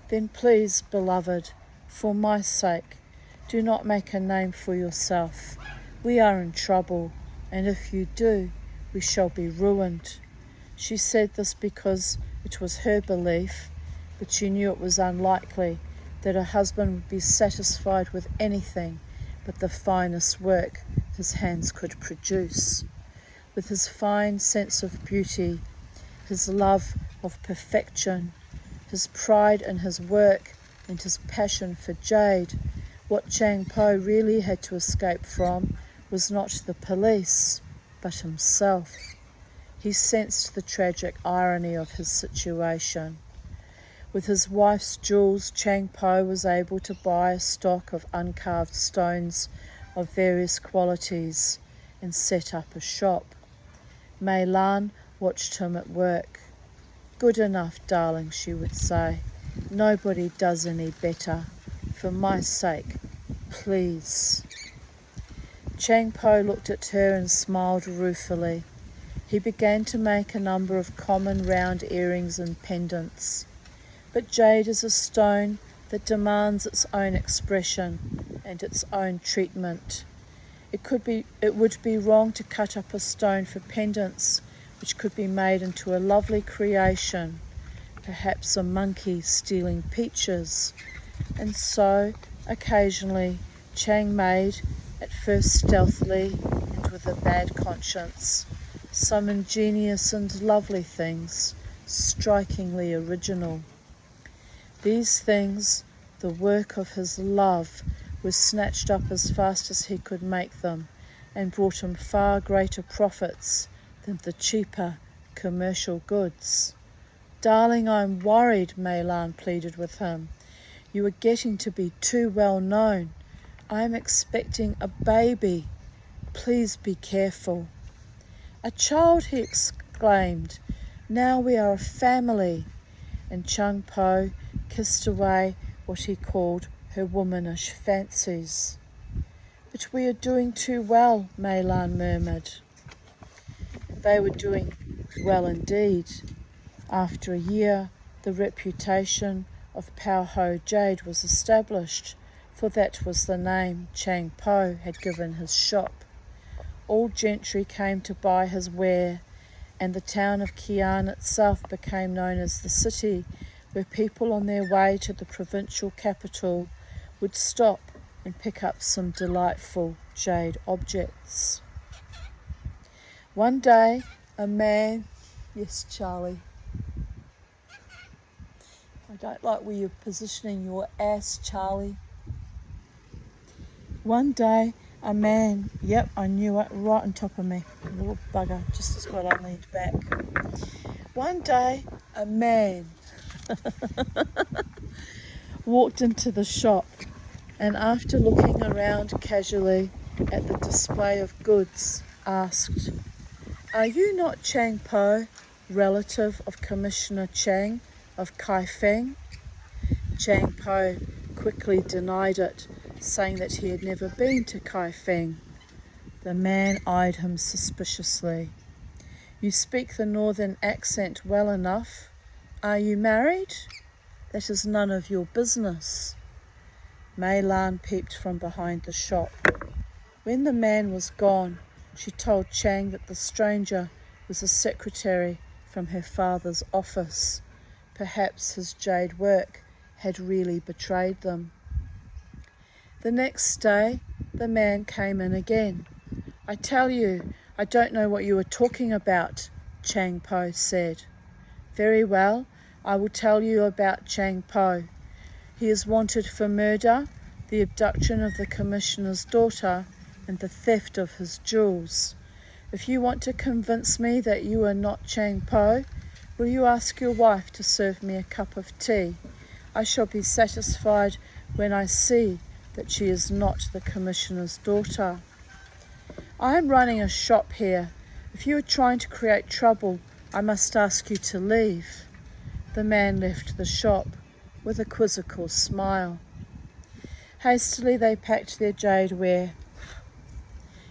Then please, beloved, for my sake, do not make a name for yourself. We are in trouble, and if you do, we shall be ruined. She said this because it was her belief, but she knew it was unlikely that her husband would be satisfied with anything but the finest work his hands could produce. With his fine sense of beauty, his love of perfection, his pride in his work, and his passion for jade, what Chang Po really had to escape from was not the police, but himself. He sensed the tragic irony of his situation. With his wife's jewels, Chang Po was able to buy a stock of uncarved stones of various qualities and set up a shop. Mei Lan watched him at work. Good enough, darling, she would say. Nobody does any better. For my sake, please. Chang Po looked at her and smiled ruefully. He began to make a number of common round earrings and pendants. But jade is a stone that demands its own expression and its own treatment. It would be wrong to cut up a stone for pendants which could be made into a lovely creation, perhaps a monkey stealing peaches. And so, occasionally, Chang made, at first stealthily and with a bad conscience, some ingenious and lovely things, strikingly original. These things, the work of his love, were snatched up as fast as he could make them, and brought him far greater profits than the cheaper commercial goods. Darling, I'm worried, Mei Lan pleaded with him. You are getting to be too well known. I am expecting a baby. Please be careful. A child, he exclaimed. Now we are a family. And Chang Po kissed away what he called her womanish fancies. But we are doing too well, Mei Lan murmured. They were doing well indeed. After a year, the reputation of Pao Ho Jade was established, for that was the name Chang Po had given his shop. All gentry came to buy his ware, and the town of Qian itself became known as the city where people on their way to the provincial capital would stop and pick up some delightful jade objects. One day, a man... Yes, Charlie. I don't like where you're positioning your ass, Charlie. One day, a man... Yep, I knew it, right on top of me. A little bugger, just as well I leaned back. One day, a man walked into the shop, and after looking around casually at the display of goods, asked, "Are you not Chang Po, relative of Commissioner Chang of Kaifeng?" Chang Po quickly denied it, saying that he had never been to Kaifeng. The man eyed him suspiciously. "You speak the northern accent well enough. Are you married? That is none of your business." Mei Lan peeped from behind the shop. When the man was gone, she told Chang that the stranger was a secretary from her father's office. Perhaps his jade work had really betrayed them. The next day, the man came in again. "I tell you, I don't know what you are talking about," Chang Po said. "Very well, I will tell you about Chang Po. He is wanted for murder, the abduction of the commissioner's daughter, and the theft of his jewels. If you want to convince me that you are not Chang Po, will you ask your wife to serve me a cup of tea? I shall be satisfied when I see that she is not the commissioner's daughter. I am running a shop here. If you are trying to create trouble, I must ask you to leave." The man left the shop with a quizzical smile. Hastily they packed their jadeware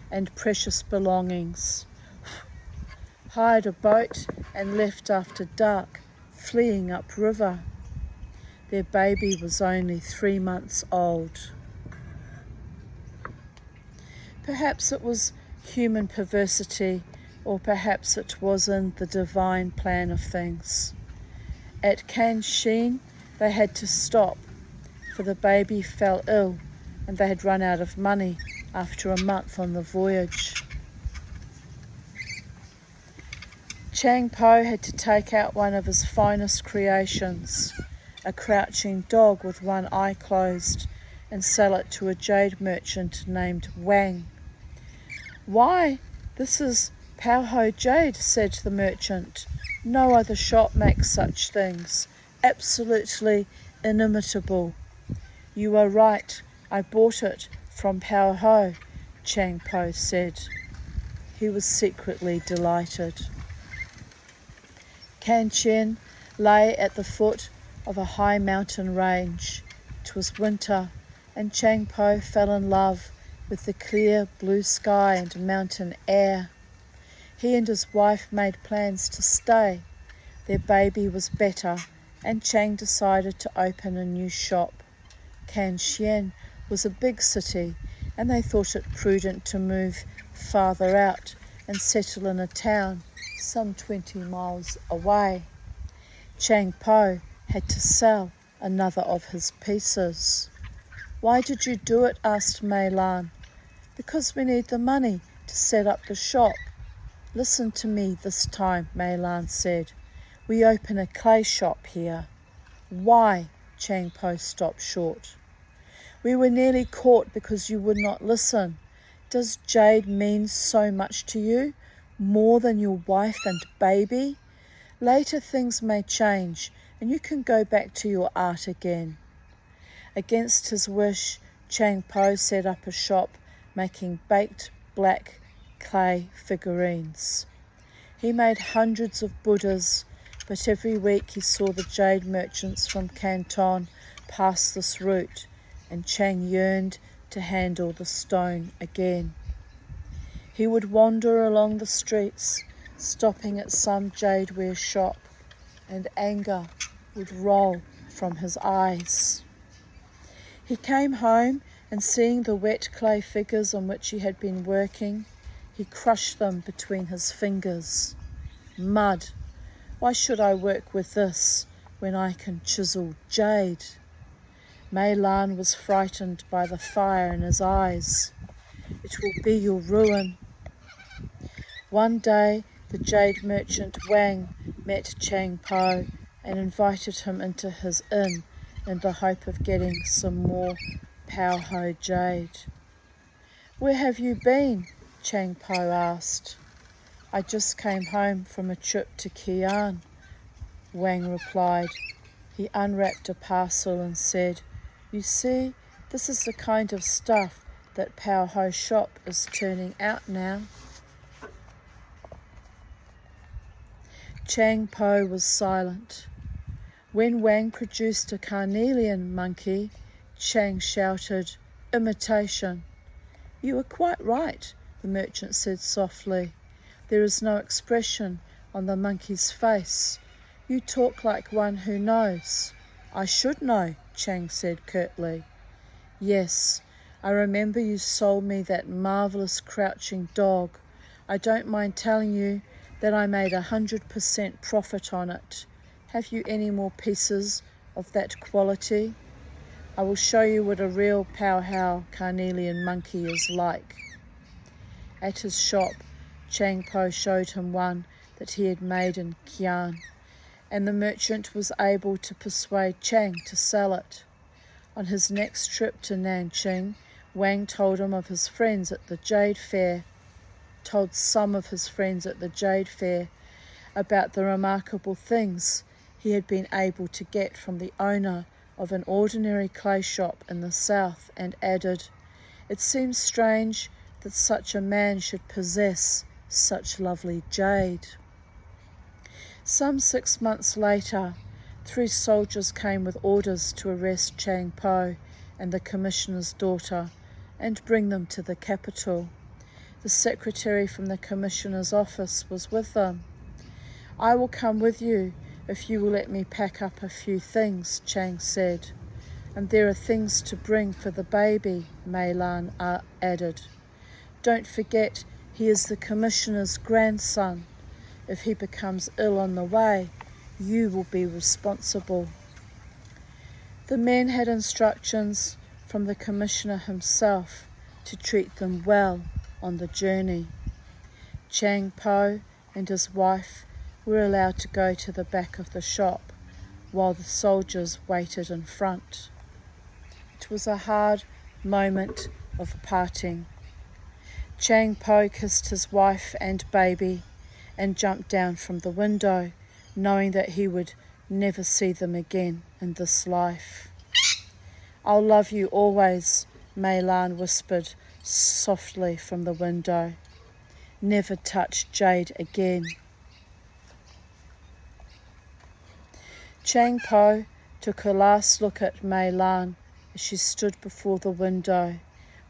and precious belongings, hired a boat and left after dark, fleeing upriver. Their baby was only 3 months old. Perhaps it was human perversity, or perhaps it was in the divine plan of things. At Kanshin, they had to stop, for the baby fell ill and they had run out of money after a month on the voyage. Chang Po had to take out one of his finest creations, a crouching dog with one eye closed, and sell it to a jade merchant named Wang. "Why, this is Pauho jade," said the merchant. "No other shop makes such things. Absolutely inimitable." "You are right. I bought it from Pauho," Chang Po said. He was secretly delighted. Kanchen lay at the foot of a high mountain range. It was winter, and Chang Po fell in love with the clear blue sky and mountain air. He and his wife made plans to stay. Their baby was better, and Chang decided to open a new shop. Kanchen was a big city, and they thought it prudent to move farther out and settle in a town some 20 miles away. Chang Po had to sell another of his pieces. "Why did you do it?" asked Mei Lan. "Because we need the money to set up the shop." "Listen to me this time," Mei Lan said. "We open a clay shop here." "Why?" Chang Po stopped short. "We were nearly caught because you would not listen. Does jade mean so much to you? More than your wife and baby? Later things may change and you can go back to your art again." Against his wish, Chang Po set up a shop making baked black clay figurines. He made hundreds of Buddhas, but every week he saw the jade merchants from Canton pass this route, and Chang yearned to handle the stone again. He would wander along the streets, stopping at some jadeware shop, and anger would roll from his eyes. He came home, and seeing the wet clay figures on which he had been working, he crushed them between his fingers. "Mud! Why should I work with this when I can chisel jade?" Mei Lan was frightened by the fire in his eyes. "It will be your ruin." One day, the jade merchant Wang met Chang Po and invited him into his inn in the hope of getting some more Pauho jade. "Where have you been?" Chang Po asked. "I just came home from a trip to Kian," Wang replied. He unwrapped a parcel and said, "You see, this is the kind of stuff that Pauho shop is turning out now." Chang Po was silent. When Wang produced a carnelian monkey, Chang shouted, "Imitation." "You are quite right," the merchant said softly. "There is no expression on the monkey's face. You talk like one who knows." "I should know," Chang said curtly. "Yes, I remember you sold me that marvellous crouching dog. I don't mind telling you that I made 100% profit on it. Have you any more pieces of that quality? I will show you what a real powwow carnelian monkey is like. At his shop, Chang Po showed him one that he had made in Kian, and the merchant was able to persuade Chang to sell it. On his next trip to Nanjing, Wang told some of his friends at the Jade Fair about the remarkable things he had been able to get from the owner of an ordinary clay shop in the south, and added, "It seems strange that such a man should possess such lovely jade." Some 6 months later, 3 soldiers came with orders to arrest Chang Po and the commissioner's daughter and bring them to the capital. The secretary from the commissioner's office was with them. "I will come with you if you will let me pack up a few things," Chang said. "And there are things to bring for the baby," Mei Lan added. "Don't forget he is the commissioner's grandson. If he becomes ill on the way, you will be responsible." The men had instructions from the commissioner himself to treat them well on the journey. Chang Po and his wife were allowed to go to the back of the shop while the soldiers waited in front. It was a hard moment of parting. Chang Po kissed his wife and baby and jumped down from the window, knowing that he would never see them again in this life. "I'll love you always," Mei Lan whispered softly from the window. "Never touch jade again." Chang Po took a last look at Mei Lan as she stood before the window,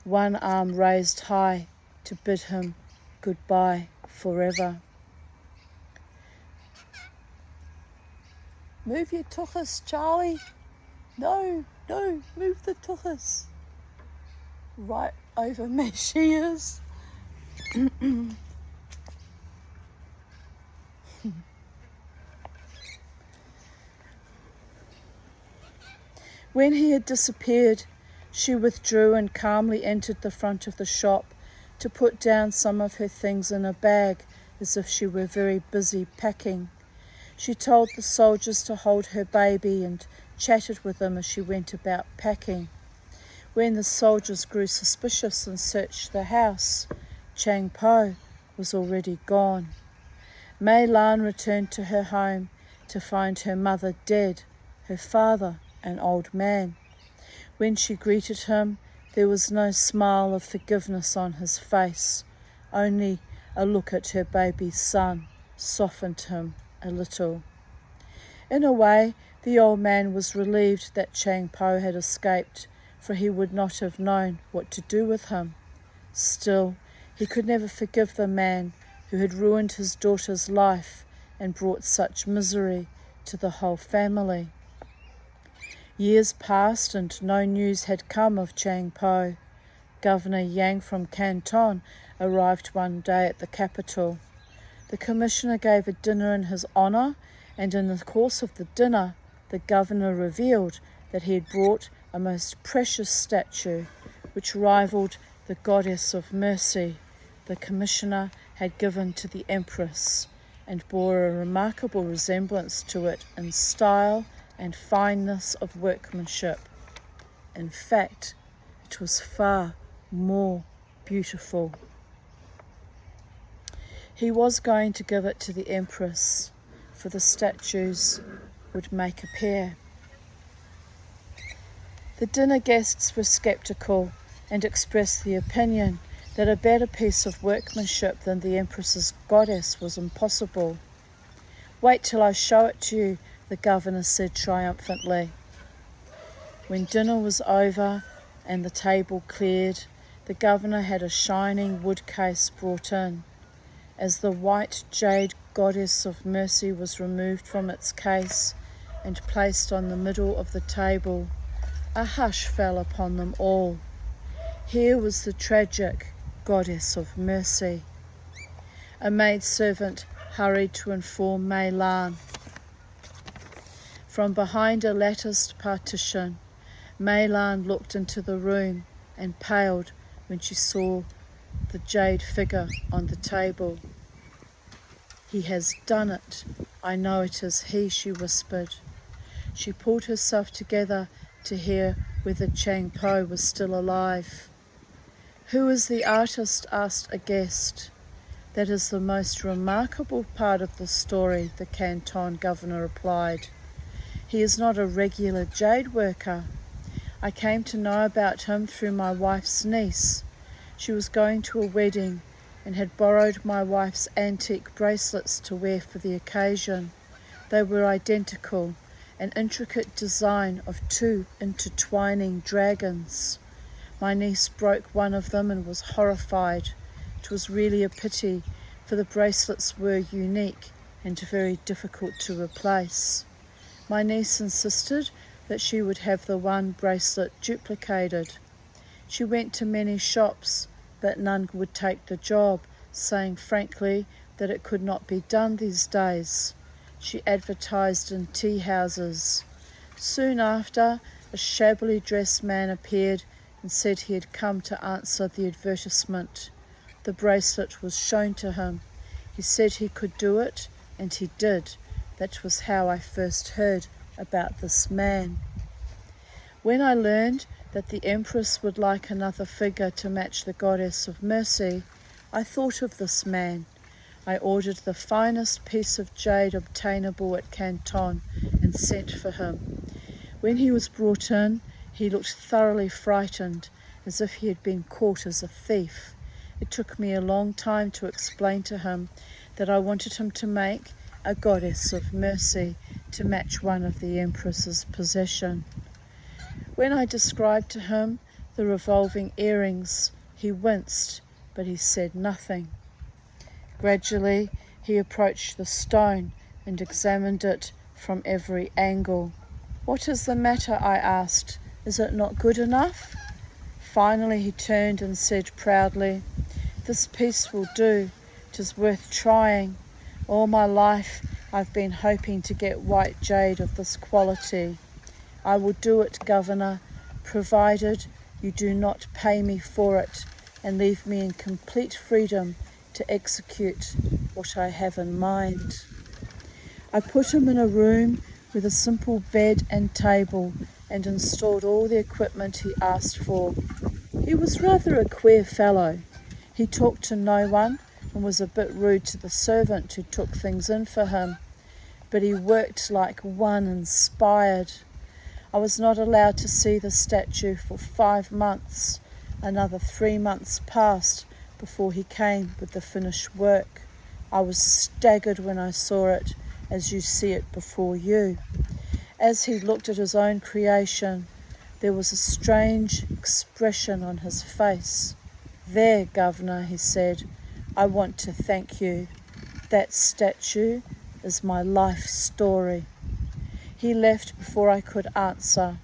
one arm raised high to bid him goodbye forever. "Move your tuchus, Charlie. No, move the tuchus. Right over me she is." When he had disappeared, she withdrew and calmly entered the front of the shop to put down some of her things in a bag as if she were very busy packing. She told the soldiers to hold her baby and chatted with them as she went about packing. When the soldiers grew suspicious and searched the house, Chang Po was already gone. Mei Lan returned to her home to find her mother dead, her father an old man. When she greeted him, there was no smile of forgiveness on his face. Only a look at her baby son softened him a little. In a way, the old man was relieved that Chang Po had escaped, for he would not have known what to do with him. Still, he could never forgive the man who had ruined his daughter's life and brought such misery to the whole family. Years passed and no news had come of Chang Po. Governor Yang from Canton arrived one day at the capital. The commissioner gave a dinner in his honour, and in the course of the dinner, the governor revealed that he had brought a most precious statue, which rivaled the goddess of mercy the commissioner had given to the empress, and bore a remarkable resemblance to it in style and fineness of workmanship. In fact, it was far more beautiful. He was going to give it to the empress, for the statues would make a pair. The dinner guests were sceptical and expressed the opinion that a better piece of workmanship than the empress's goddess was impossible. "Wait till I show it to you," the governor said triumphantly. When dinner was over and the table cleared, the governor had a shining wood case brought in. As the white jade goddess of mercy was removed from its case and placed on the middle of the table, a hush fell upon them all. Here was the tragic goddess of mercy. A maidservant hurried to inform Mei Lan. From behind a latticed partition, Mei Lan looked into the room and paled when she saw the jade figure on the table. "He has done it. I know it is he," she whispered. She pulled herself together to hear whether Chang Po was still alive. "Who is the artist?" asked a guest. "That is the most remarkable part of the story," the Canton governor replied. "He is not a regular jade worker. I came to know about him through my wife's niece. She was going to a wedding and had borrowed my wife's antique bracelets to wear for the occasion. They were identical, an intricate design of 2 intertwining dragons. My niece broke one of them and was horrified. It was really a pity, for the bracelets were unique and very difficult to replace. My niece insisted that she would have the one bracelet duplicated. She went to many shops, but none would take the job, saying frankly that it could not be done these days. She advertised in tea houses. Soon after, a shabbily dressed man appeared and said he had come to answer the advertisement. The bracelet was shown to him. He said he could do it, and he did. That was how I first heard about this man. When I learned that the Empress would like another figure to match the Goddess of Mercy, I thought of this man. I ordered the finest piece of jade obtainable at Canton and sent for him. When he was brought in, he looked thoroughly frightened, as if he had been caught as a thief. It took me a long time to explain to him that I wanted him to make a Goddess of Mercy to match one of the Empress's possession. When I described to him the revolving earrings, he winced, but he said nothing. Gradually, he approached the stone and examined it from every angle. "What is the matter?" I asked. "Is it not good enough?" Finally, he turned and said proudly, "This piece will do. It is worth trying. All my life I've been hoping to get white jade of this quality. I will do it, Governor, provided you do not pay me for it and leave me in complete freedom to execute what I have in mind." I put him in a room with a simple bed and table and installed all the equipment he asked for. He was rather a queer fellow. He talked to no one and was a bit rude to the servant who took things in for him, but he worked like one inspired. I was not allowed to see the statue for 5 months. Another 3 months passed before he came with the finished work. I was staggered when I saw it, as you see it before you. As he looked at his own creation, there was a strange expression on his face. "There, Governor," he said, "I want to thank you. That statue is my life story." He left before I could answer.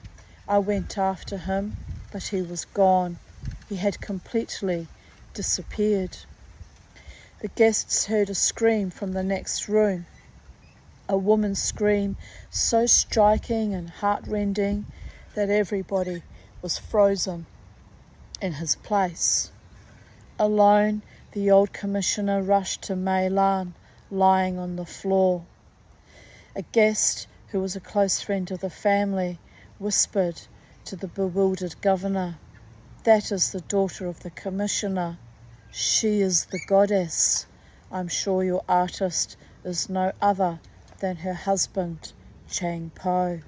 I went after him, but he was gone. He had completely disappeared. The guests heard a scream from the next room. A woman's scream so striking and heartrending that everybody was frozen in his place. Alone, the old commissioner rushed to Mei Lan, lying on the floor. A guest, who was a close friend of the family, whispered to the bewildered governor, "That is the daughter of the commissioner. She is the goddess. I'm sure your artist is no other than her husband, Chang Po."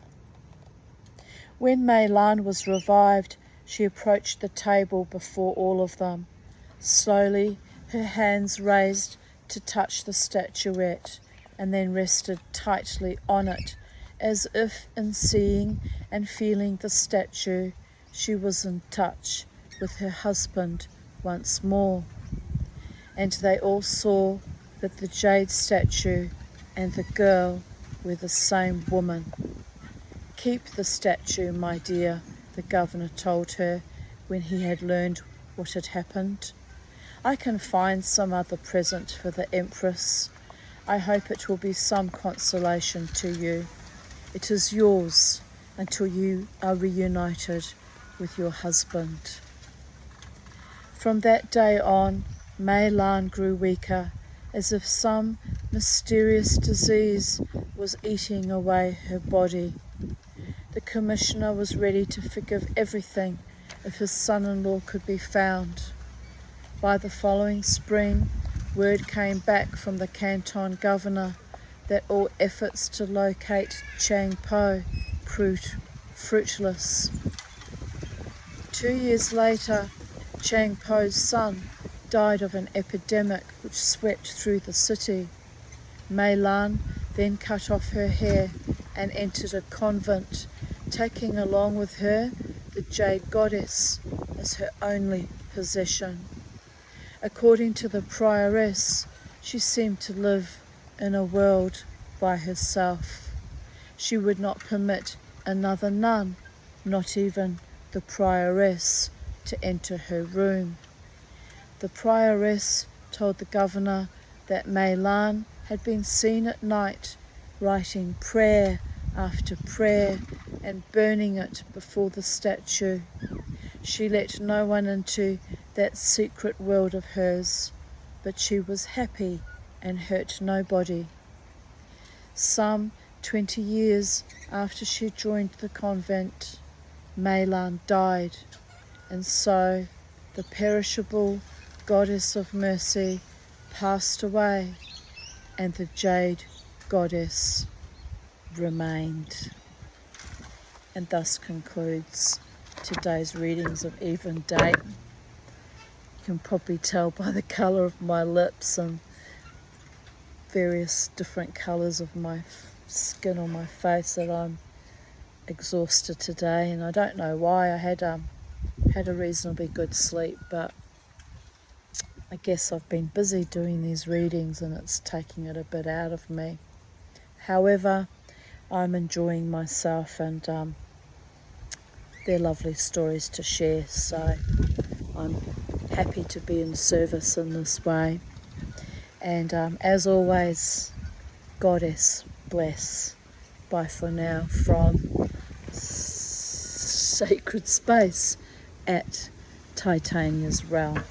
When Mei Lan was revived, she approached the table before all of them. Slowly, her hands raised to touch the statuette, and then rested tightly on it, as if in seeing and feeling the statue, she was in touch with her husband once more. And they all saw that the jade statue and the girl were the same woman. "Keep the statue, my dear," the governor told her, when he had learned what had happened. I can find some other present for the Empress. I hope it will be some consolation to you. It is yours until you are reunited with your husband. From that day on, Mei Lan grew weaker, as if some mysterious disease was eating away her body. The commissioner was ready to forgive everything if his son-in-law could be found. By the following spring, word came back from the canton governor that all efforts to locate Chang Po proved fruitless. 2 years later, Chang Po's son died of an epidemic which swept through the city. Mei Lan then cut off her hair and entered a convent, taking along with her the jade goddess as her only possession. According to the prioress, she seemed to live in a world by herself. She would not permit another nun, not even the prioress, to enter her room. The prioress told the governor that Mei Lan had been seen at night writing prayer after prayer and burning it before the statue. She let no one into that secret world of hers, but she was happy and hurt nobody. Some 20 years after she joined the convent, Mei Lan died, and so the perishable goddess of mercy passed away, and the jade goddess remained. And thus concludes today's readings of Even Date. You can probably tell by the colour of my lips and various different colours of my skin on my face that I'm exhausted today, and I don't know why. I had a reasonably good sleep, but I guess I've been busy doing these readings and it's taking it a bit out of me. However, I'm enjoying myself, and they're lovely stories to share, so I'm happy to be in service in this way. And as always, Goddess bless. Bye for now from Sacred Space at Titania's Realm.